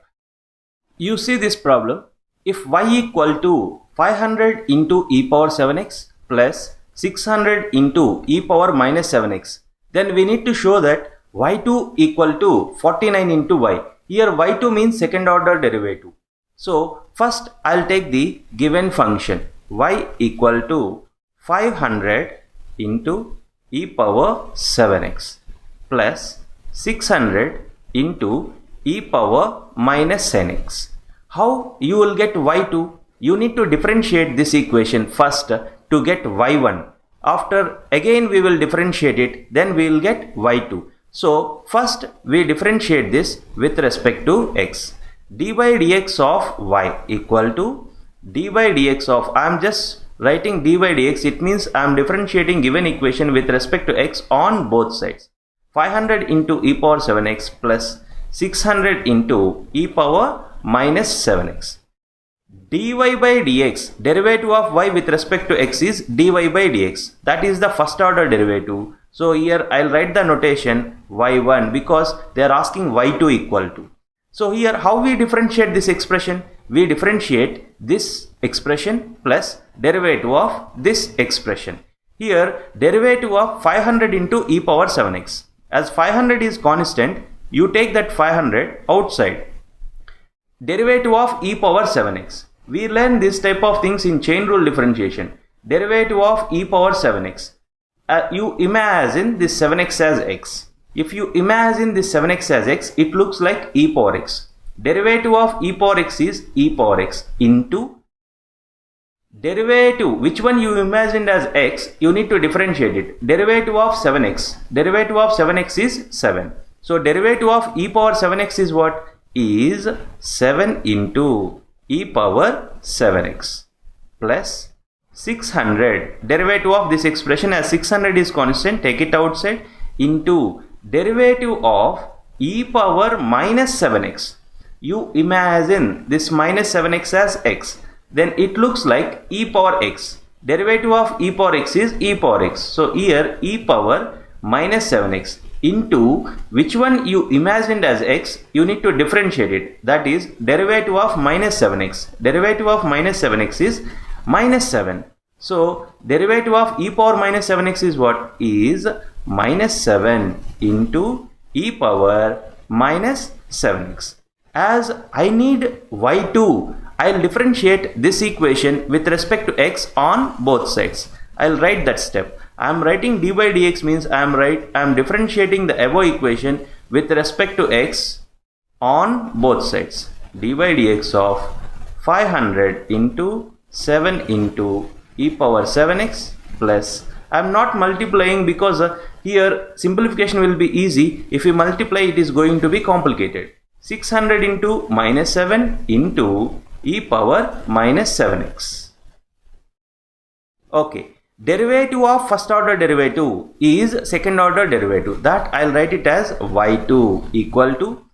You see this problem. If y equal to 500 into e power 7x plus 600 into e power minus 7x, then we need to show that y2 equal to 49 into y. Here y2 means second order derivative. So first I'll take the given function y equal to 500 into e power 7x plus 600 into e power minus nx. How you will get y2? You need to differentiate this equation first to get y1. After again we will differentiate it, then we will get y2. So first we differentiate this with respect to x. d by dx of y equal to d by dx of, I am just writing d by dx, it means I am differentiating given equation with respect to x on both sides. 500 into e power 7x plus 600 into e power minus 7x. dy by dx, derivative of y with respect to x is dy by dx. That is the first order derivative. So here I'll write the notation y1 because they are asking y2 equal to. So here how we differentiate this expression? We differentiate this expression plus derivative of this expression. Here derivative of 500 into e power 7x. As 500 is constant, you take that 500 outside. Derivative of e power 7x. We learn this type of things in chain rule differentiation. Derivative of e power 7x. You imagine this 7x as x. If you imagine this 7x as x, it looks like e power x. derivative of e power x is e power x into derivative, which one you imagined as x, you need to differentiate it. Derivative of 7x. Derivative of 7x is 7. So derivative of e power 7x is what? Is 7 into e power 7x plus 600. Derivative of this expression, as 600 is constant, take it outside, into derivative of e power minus 7x. You imagine this minus 7x as x. Then it looks like e power x. Derivative of e power x is e power x. So here e power minus 7x into which one you imagined as x, you need to differentiate it. That is derivative of minus 7x. Derivative of minus 7x is minus 7. So derivative of e power minus 7x is what? Is minus 7 into e power minus 7x. As I need y2, I'll differentiate this equation with respect to x on both sides. I'll write that step. I'm writing d by dx means I'm differentiating the above equation with respect to x on both sides. d by dx of 500 into 7 into e power 7x plus, I'm not multiplying because here simplification will be easy. If you multiply, it is going to be complicated. 600 into minus 7 into e power minus 7x. Okay, derivative of first order derivative is second order derivative. That I'll write it as y2 equal to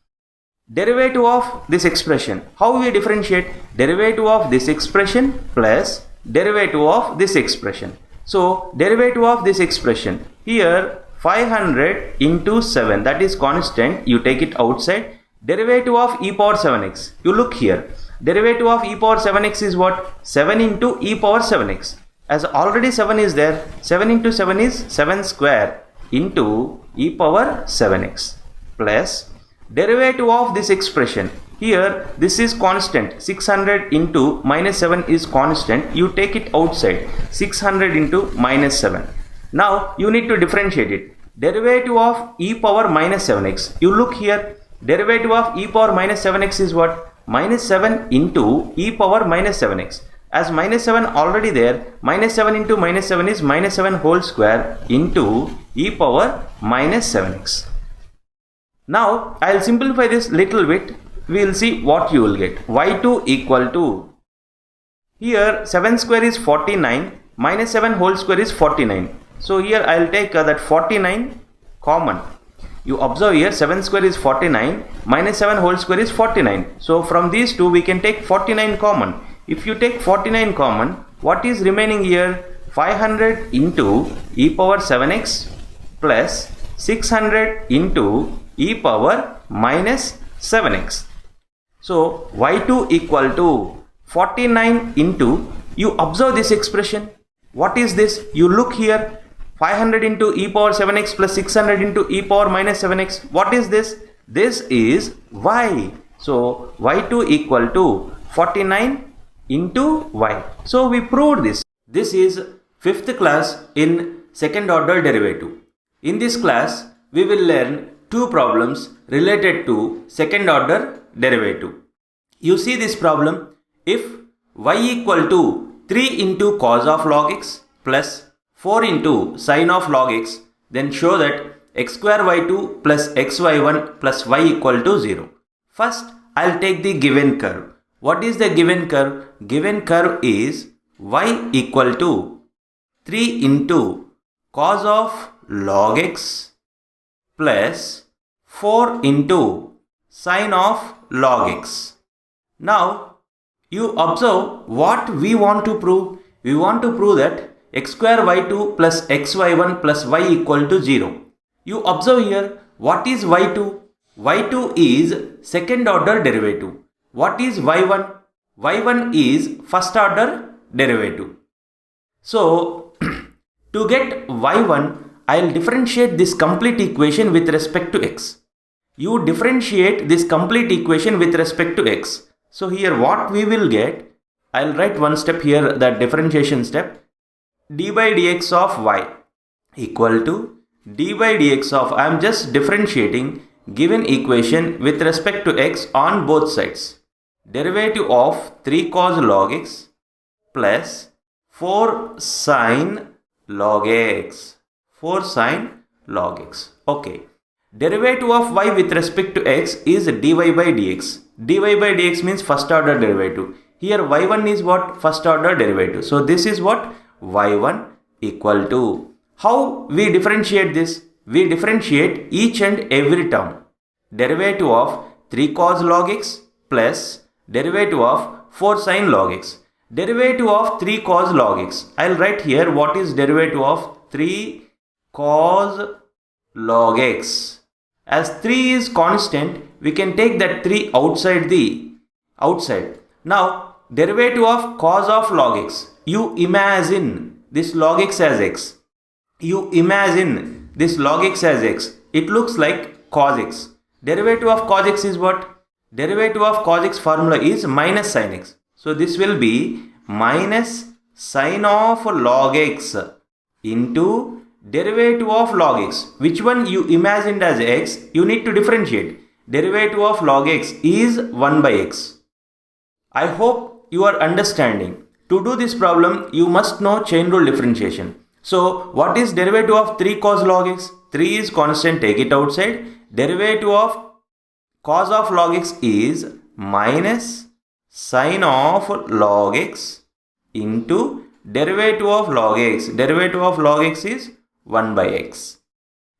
derivative of this expression. How we differentiate? Derivative of this expression plus derivative of this expression. So derivative of this expression, here 500 into 7, that is constant, you take it outside. Derivative of e power 7x, you look here. Derivative of e power 7x is what? 7 into e power 7x. As already 7 is there, 7 into 7 is 7 square into e power 7x plus derivative of this expression. Here this is constant, 600 into minus 7 is constant, you take it outside, 600 into minus 7. Now you need to differentiate it. Derivative of e power minus 7x, you look here. Derivative of e power minus 7x is what? Minus 7 into e power minus 7x. As minus 7 already there, minus 7 into minus 7 is minus 7 whole square into e power minus 7x. Now I'll simplify this little bit. We will see what you will get. y2 equal to, here 7 square is 49, minus 7 whole square is 49. So here I'll take that 49 common. You observe here 7 square is 49, minus 7 whole square is 49. So from these two we can take 49 common. If you take 49 common, what is remaining here? 500 into e power 7x plus 600 into e power minus 7x. So y2 equal to 49 into, you observe this expression. What is this? You look here. 500 into e power 7x plus 600 into e power minus 7x. What is this? This is y. So y2 equal to 49 into y. So we proved this. This is 5th class in second order derivative. In this class, we will learn two problems related to second order derivative. You see this problem. If y equal to 3 into cos of log x plus 4 into sine of log x, then show that x square y2 plus xy1 plus y equal to 0. First, I'll take the given curve. What is the given curve? Given curve is y equal to 3 into cos of log x plus 4 into sine of log x. Now, you observe what we want to prove. We want to prove that x square y2 plus xy1 plus y equal to 0. You observe here, what is y2? y2 is second order derivative. What is y1? y1 is first order derivative. So, to get y1, I'll differentiate this complete equation with respect to x. You differentiate this complete equation with respect to x. So here what we will get, I'll write one step here, that differentiation step. D by dx of y equal to d by dx of, I am just differentiating given equation with respect to x on both sides. Derivative of 3 cos log x plus 4 sin log x. 4 sin log x. Okay. Derivative of y with respect to x is dy by dx. dy by dx means first order derivative. Here y1 is what? First order derivative. So this is what? y1 equal to. How we differentiate this? We differentiate each and every term. Derivative of 3 cos log x plus derivative of 4 sin log x. Derivative of 3 cos log x. I'll write here what is derivative of 3 cos log x. As 3 is constant, we can take that 3 outside. Now, derivative of cos of log x. You imagine this log x as x. You imagine this log x as x. It looks like cos x. Derivative of cos x is what? Derivative of cos x formula is minus sin x. So this will be minus sin of log x into derivative of log x. Which one you imagined as x? You need to differentiate. Derivative of log x is 1 by x. I hope you are understanding. To do this problem, you must know chain rule differentiation. So, what is derivative of 3 cos log x? 3 is constant, take it outside. Derivative of cos of log x is minus sin of log x into derivative of log x. Derivative of log x is 1 by x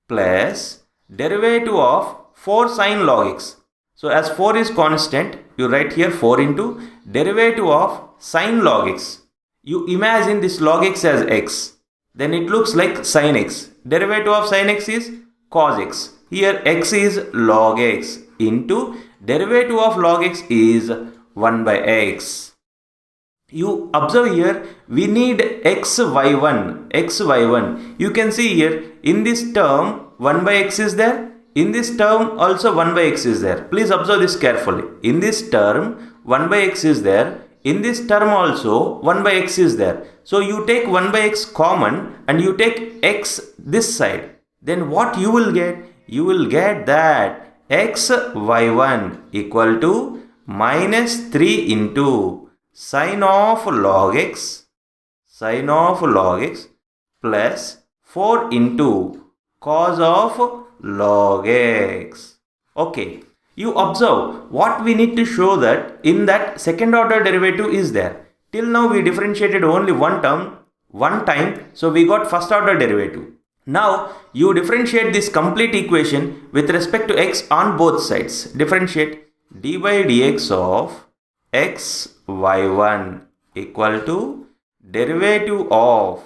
plus derivative of 4 sin log x. So as 4 is constant, you write here 4 into derivative of sin log x. You imagine this log x as x. Then it looks like sin x. Derivative of sin x is cos x. Here x is log x into derivative of log x is 1 by x. You observe here, we need xy1. You can see here, in this term, 1 by x is there. In this term, also 1 by x is there. Please observe this carefully. In this term, 1 by x is there. In this term also, 1 by x is there. So, you take 1 by x common and you take x this side. Then what you will get? You will get that xy1 equal to minus 3 into sin of log x plus 4 into cos of log x. Okay, you observe what we need to show that in that second order derivative is there. Till now we differentiated only one time, so we got first order derivative. Now you differentiate this complete equation with respect to x on both sides. Differentiate dy by dx of xy1 equal to derivative of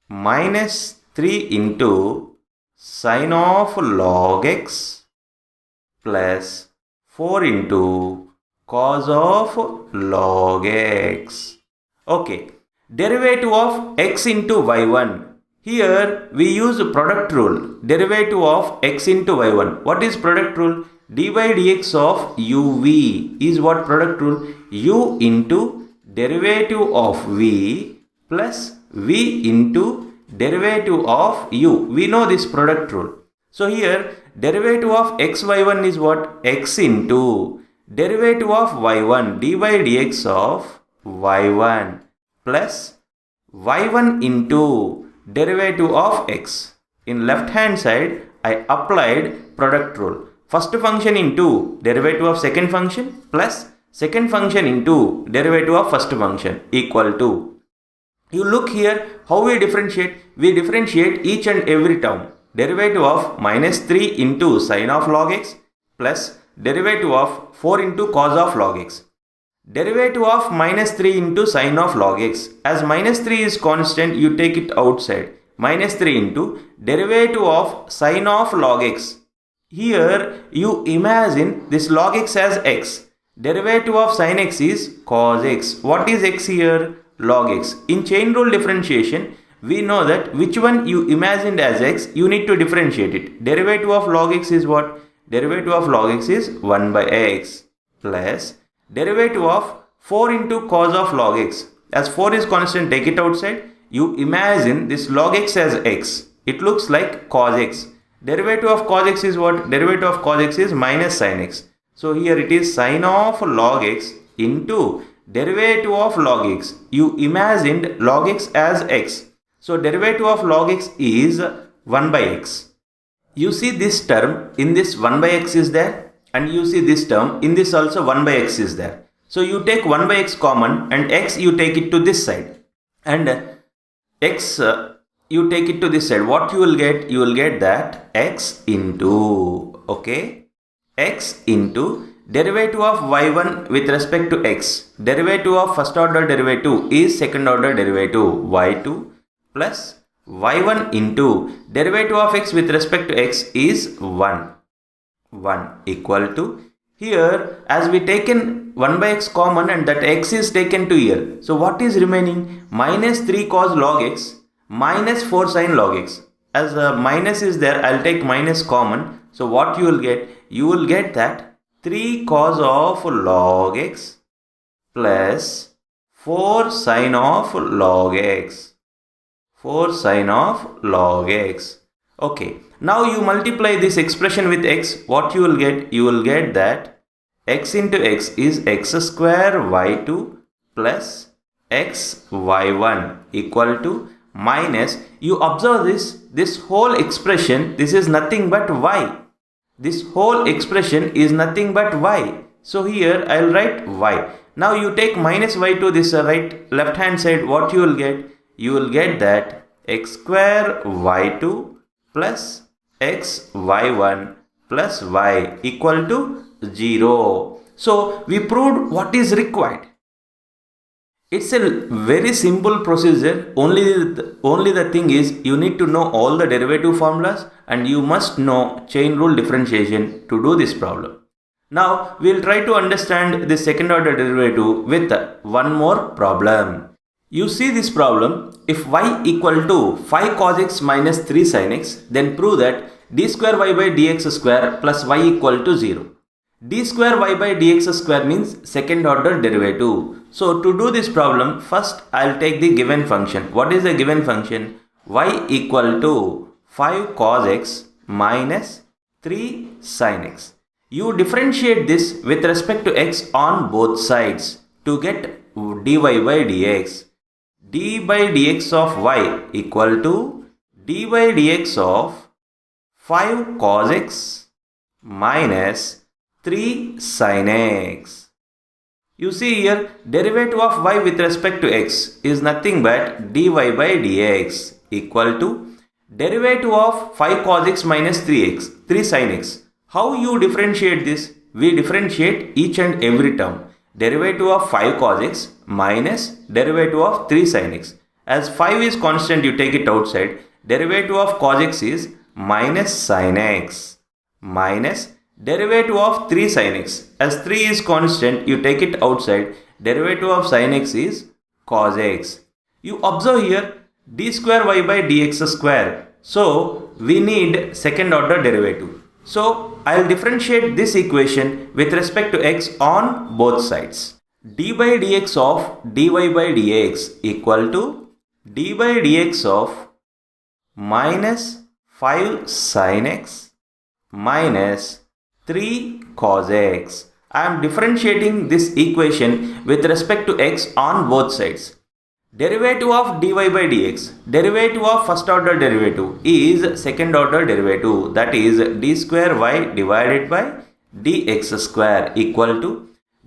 minus 3 into sin of log x plus 4 into cos of log x. Okay, derivative of x into y1. Here we use product rule. Derivative of x into y1. What is product rule? D by dx of uv is what product rule? U into derivative of v plus v into derivative of u. We know this product rule. So here derivative of xy1 is what? X into derivative of y1 d by dx of y1 plus y1 into derivative of x. In left hand side, I applied product rule. First function into derivative of second function plus second function into derivative of first function equal to. You look here how we differentiate. We differentiate each and every term. Derivative of minus 3 into sin of log x plus derivative of 4 into cos of log x. Derivative of minus 3 into sin of log x. As minus 3 is constant, you take it outside. Minus 3 into derivative of sin of log x. Here you imagine this log x as x. Derivative of sin x is cos x. What is x here? Log x. In chain rule differentiation, we know that which one you imagined as x, you need to differentiate it. Derivative of log x is what? Derivative of log x is 1 by x plus derivative of 4 into cos of log x. As 4 is constant, take it outside. You imagine this log x as x. It looks like cos x. Derivative of cos x is what? Derivative of cos x is minus sin x. So here it is sin of log x into derivative of log x. You imagined log x as x. So derivative of log x is 1 by x. You see this term in this 1 by x is there, and you see this term in this also 1 by x is there. So you take 1 by x common, and x you take it to this side, and x you take it to this side. What you will get? You will get that x into, okay, x into derivative of y1 with respect to x. Derivative of first order derivative is second order derivative y2 plus y1 into derivative of x with respect to x is 1 equal to, here as we taken 1 by x common and that x is taken to here. So what is remaining? Minus 3 cos log x minus 4 sin log x. As minus is there, I'll take minus common. So what you will get? You will get that 3 cos of log x plus 4 sin of log x. 4 sin of log x. Okay. Now you multiply this expression with x. What you will get? You will get that x into x is x square y2 plus x y1 equal to minus, you observe this whole expression, this is nothing but y. This whole expression is nothing but y. So here I will write y. Now you take minus y to this right left hand side. What you will get? You will get that x square y2 plus x y1 plus y equal to 0. So we proved what is required. It's a very simple procedure. Only the thing is you need to know all the derivative formulas and you must know chain rule differentiation to do this problem. Now we'll try to understand the second order derivative with one more problem. You see this problem, if y equal to 5 cos x minus 3 sin x, then prove that d square y by dx square plus y equal to 0. d square y by dx square means second order derivative. So to do this problem, first I'll take the given function. What is the given function? Y equal to 5 cos x minus 3 sin x. You differentiate this with respect to x on both sides to get dy by dx. d by dx of y equal to d by dx of 5 cos x minus 3 sin x. You see here, derivative of y with respect to x is nothing but dy by dx equal to derivative of 5 cos x minus 3 sin x. How you differentiate this? We differentiate each and every term. Derivative of 5 cos x minus derivative of 3 sin x. As 5 is constant, you take it outside. Derivative of cos x is minus sin x minus derivative of 3 sin x. As 3 is constant, you take it outside. Derivative of sin x is cos x. You observe here d square y by dx square. So we need second order derivative. So I'll differentiate this equation with respect to x on both sides. d by dx of dy by dx equal to d by dx of minus 5 sin x minus 3 cos x. I am differentiating this equation with respect to x on both sides. Derivative of dy by dx, derivative of first order derivative is second order derivative, that is d square y divided by dx square equal to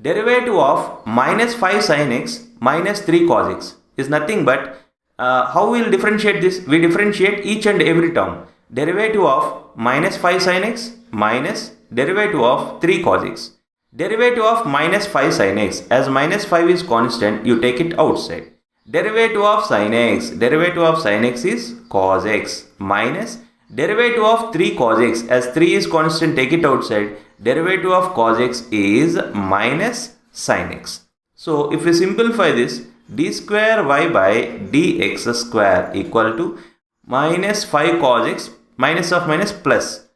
derivative of minus 5 sin x minus 3 cos x is nothing but how we will differentiate this? We differentiate each and every term. Derivative of minus 5 sin x minus derivative of 3 cos x. Derivative of minus 5 sin x, as minus 5 is constant, you take it outside. Derivative of sin x, derivative of sin x is cos x minus derivative of 3 cos x, as 3 is constant, take it outside. Derivative of cos x is minus sin x. So if we simplify this, d square y by dx square equal to minus 5 cos x, minus of minus plus.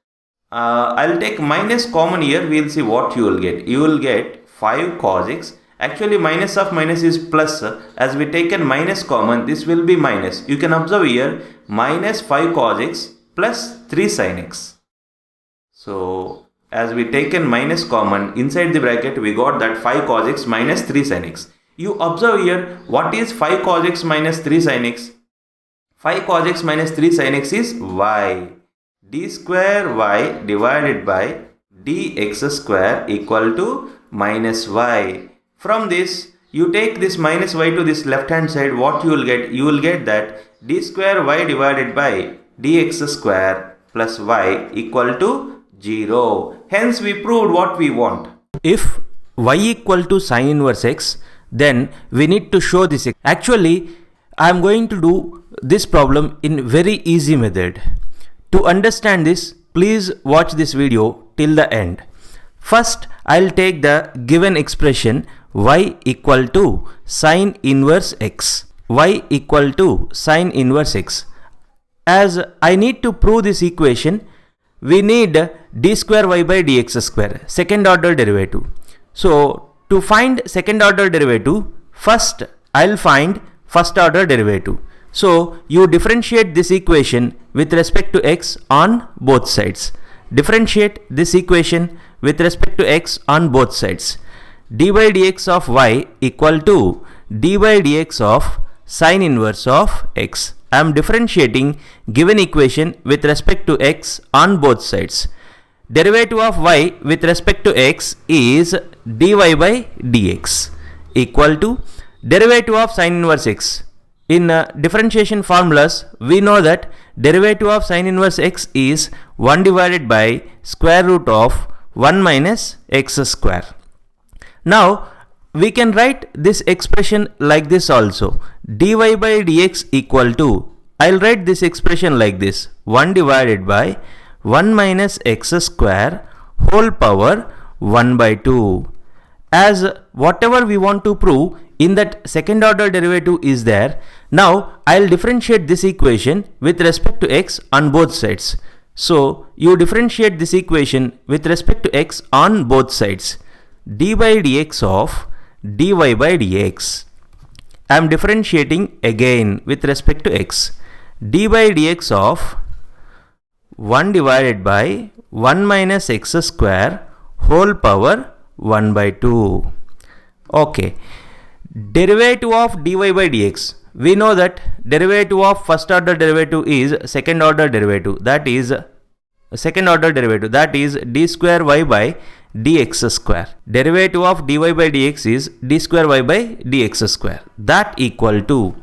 I'll take minus common here, we will see what you will get. You will get 5 cos x. Actually minus of minus is plus. As we taken minus common, this will be minus. You can observe here minus 5 cos x plus 3 sin x. So as we taken minus common, inside the bracket we got that 5 cos x minus 3 sin x. You observe here, what is 5 cos x minus 3 sin x? 5 cos x minus 3 sin x is y. D square y divided by dx square equal to minus y. From this, you take this minus y to this left hand side, what you will get? You will get that d square y divided by dx square plus y equal to 0. Hence we proved what we want. If y equal to sin inverse x, then we need to show this. Actually, I am going to do this problem in very easy method. To understand this, please watch this video till the end. First, I'll take the given expression y equal to sin inverse x. Y equal to sin inverse x. As I need to prove this equation, we need d square y by dx square, second order derivative. So, to find second order derivative, first I'll find first order derivative. So, you differentiate this equation with respect to x on both sides. Differentiate this equation with respect to x on both sides. D by dx of y equal to d by dx of sin inverse of x. I am differentiating given equation with respect to x on both sides. Derivative of y with respect to x is dy by dx equal to derivative of sin inverse x. In differentiation formulas, we know that derivative of sin inverse x is 1 divided by square root of 1 minus x square. Now, we can write this expression like this also. Dy by dx equal to, I'll write this expression like this. 1 divided by 1 minus x square whole power 1 by 2. As whatever we want to prove in that second order derivative is there. Now I'll differentiate this equation with respect to x on both sides. So you differentiate this equation with respect to x on both sides. D by dx of dy by dx. I am differentiating again with respect to x. D by dx of 1 divided by 1 minus x square whole power 1 by 2. Okay. Derivative of dy by dx. We know that derivative of first order derivative is second order derivative. That is d square y by dx square. Derivative of dy by dx is d square y by dx square. That equal to,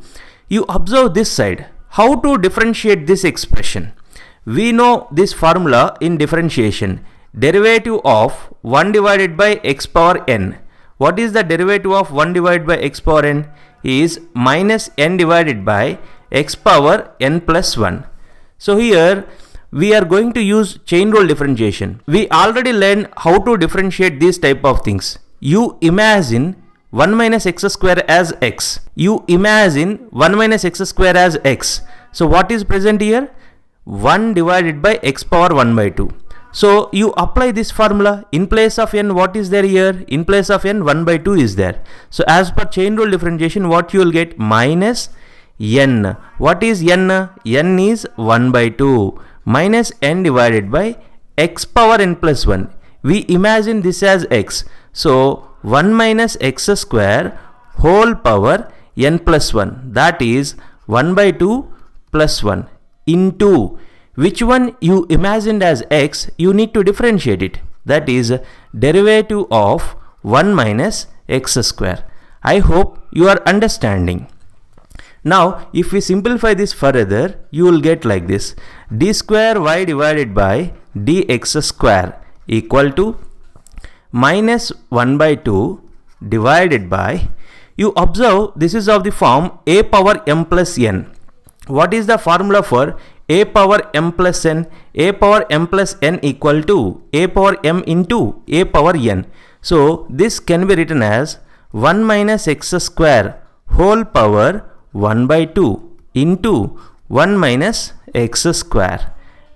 you observe this side. How to differentiate this expression? We know this formula in differentiation. Derivative of 1 divided by x power n. What is the derivative of 1 divided by x power n? Is minus n divided by x power n plus 1. So here we are going to use chain rule differentiation. We already learned how to differentiate these type of things. You imagine 1 minus x square as x. You imagine 1 minus x square as x. So what is present here? 1 divided by x power 1 by 2. So you apply this formula. In place of n, what is there here? In place of n, 1 by 2 is there. So as per chain rule differentiation, what you will get? Minus n. What is n? N is 1 by 2 minus n divided by x power n plus 1. We imagine this as x. So 1 minus x square whole power n plus 1. That is 1 by 2 plus 1 into which one you imagined as x, you need to differentiate it. That is derivative of 1 minus x square. I hope you are understanding. Now if we simplify this further, you will get like this. D square y divided by dx square equal to minus 1 by 2 divided by, you observe this is of the form a power m plus n. What is the formula for a power m plus n? A power m plus n equal to a power m into a power n. So this can be written as 1 minus x square whole power 1 by 2 into 1 minus x square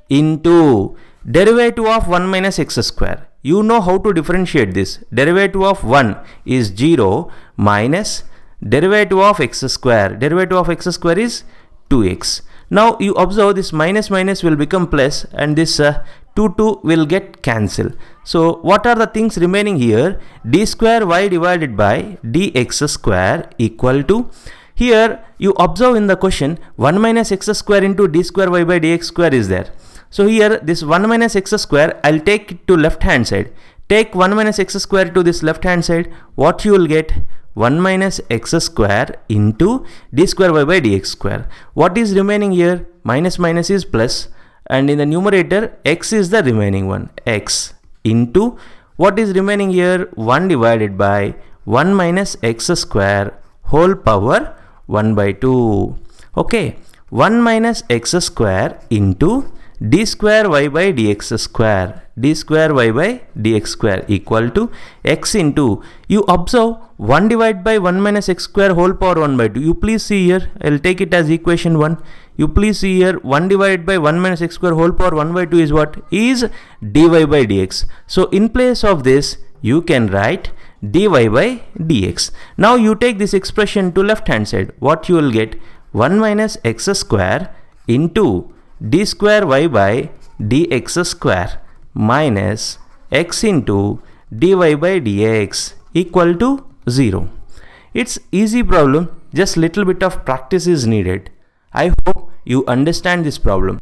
into derivative of 1 minus x square. You know how to differentiate this. Derivative of 1 is 0 minus derivative of x square. Derivative of x square is 2x. Now you observe this minus minus will become plus, and this 2 will get cancelled. So what are the things remaining here? D square y divided by dx square equal to, here you observe in the question 1 minus x square into d square y by dx square is there. So here this 1 minus x square, I'll take it to left hand side. Take 1 minus x square to this left hand side. What you will get? 1 minus x square into d square y by dx square. What is remaining here? Minus minus is plus, and in the numerator x is the remaining one. X into, what is remaining here? 1 divided by 1 minus x square whole power 1 by 2. Okay, 1 minus x square into d square y by dx square, d square y by dx square equal to x into, you observe 1 divided by 1 minus x square whole power 1 by 2. You please see here, I'll take it as equation 1. You please see here, 1 divided by 1 minus x square whole power 1 by 2 is what? Is dy by dx. So in place of this, you can write dy by dx. Now you take this expression to left hand side. What you will get? 1 minus x square into d square y by dx square minus x into dy by dx equal to 0. It's easy problem, just little bit of practice is needed. I hope you understand this problem.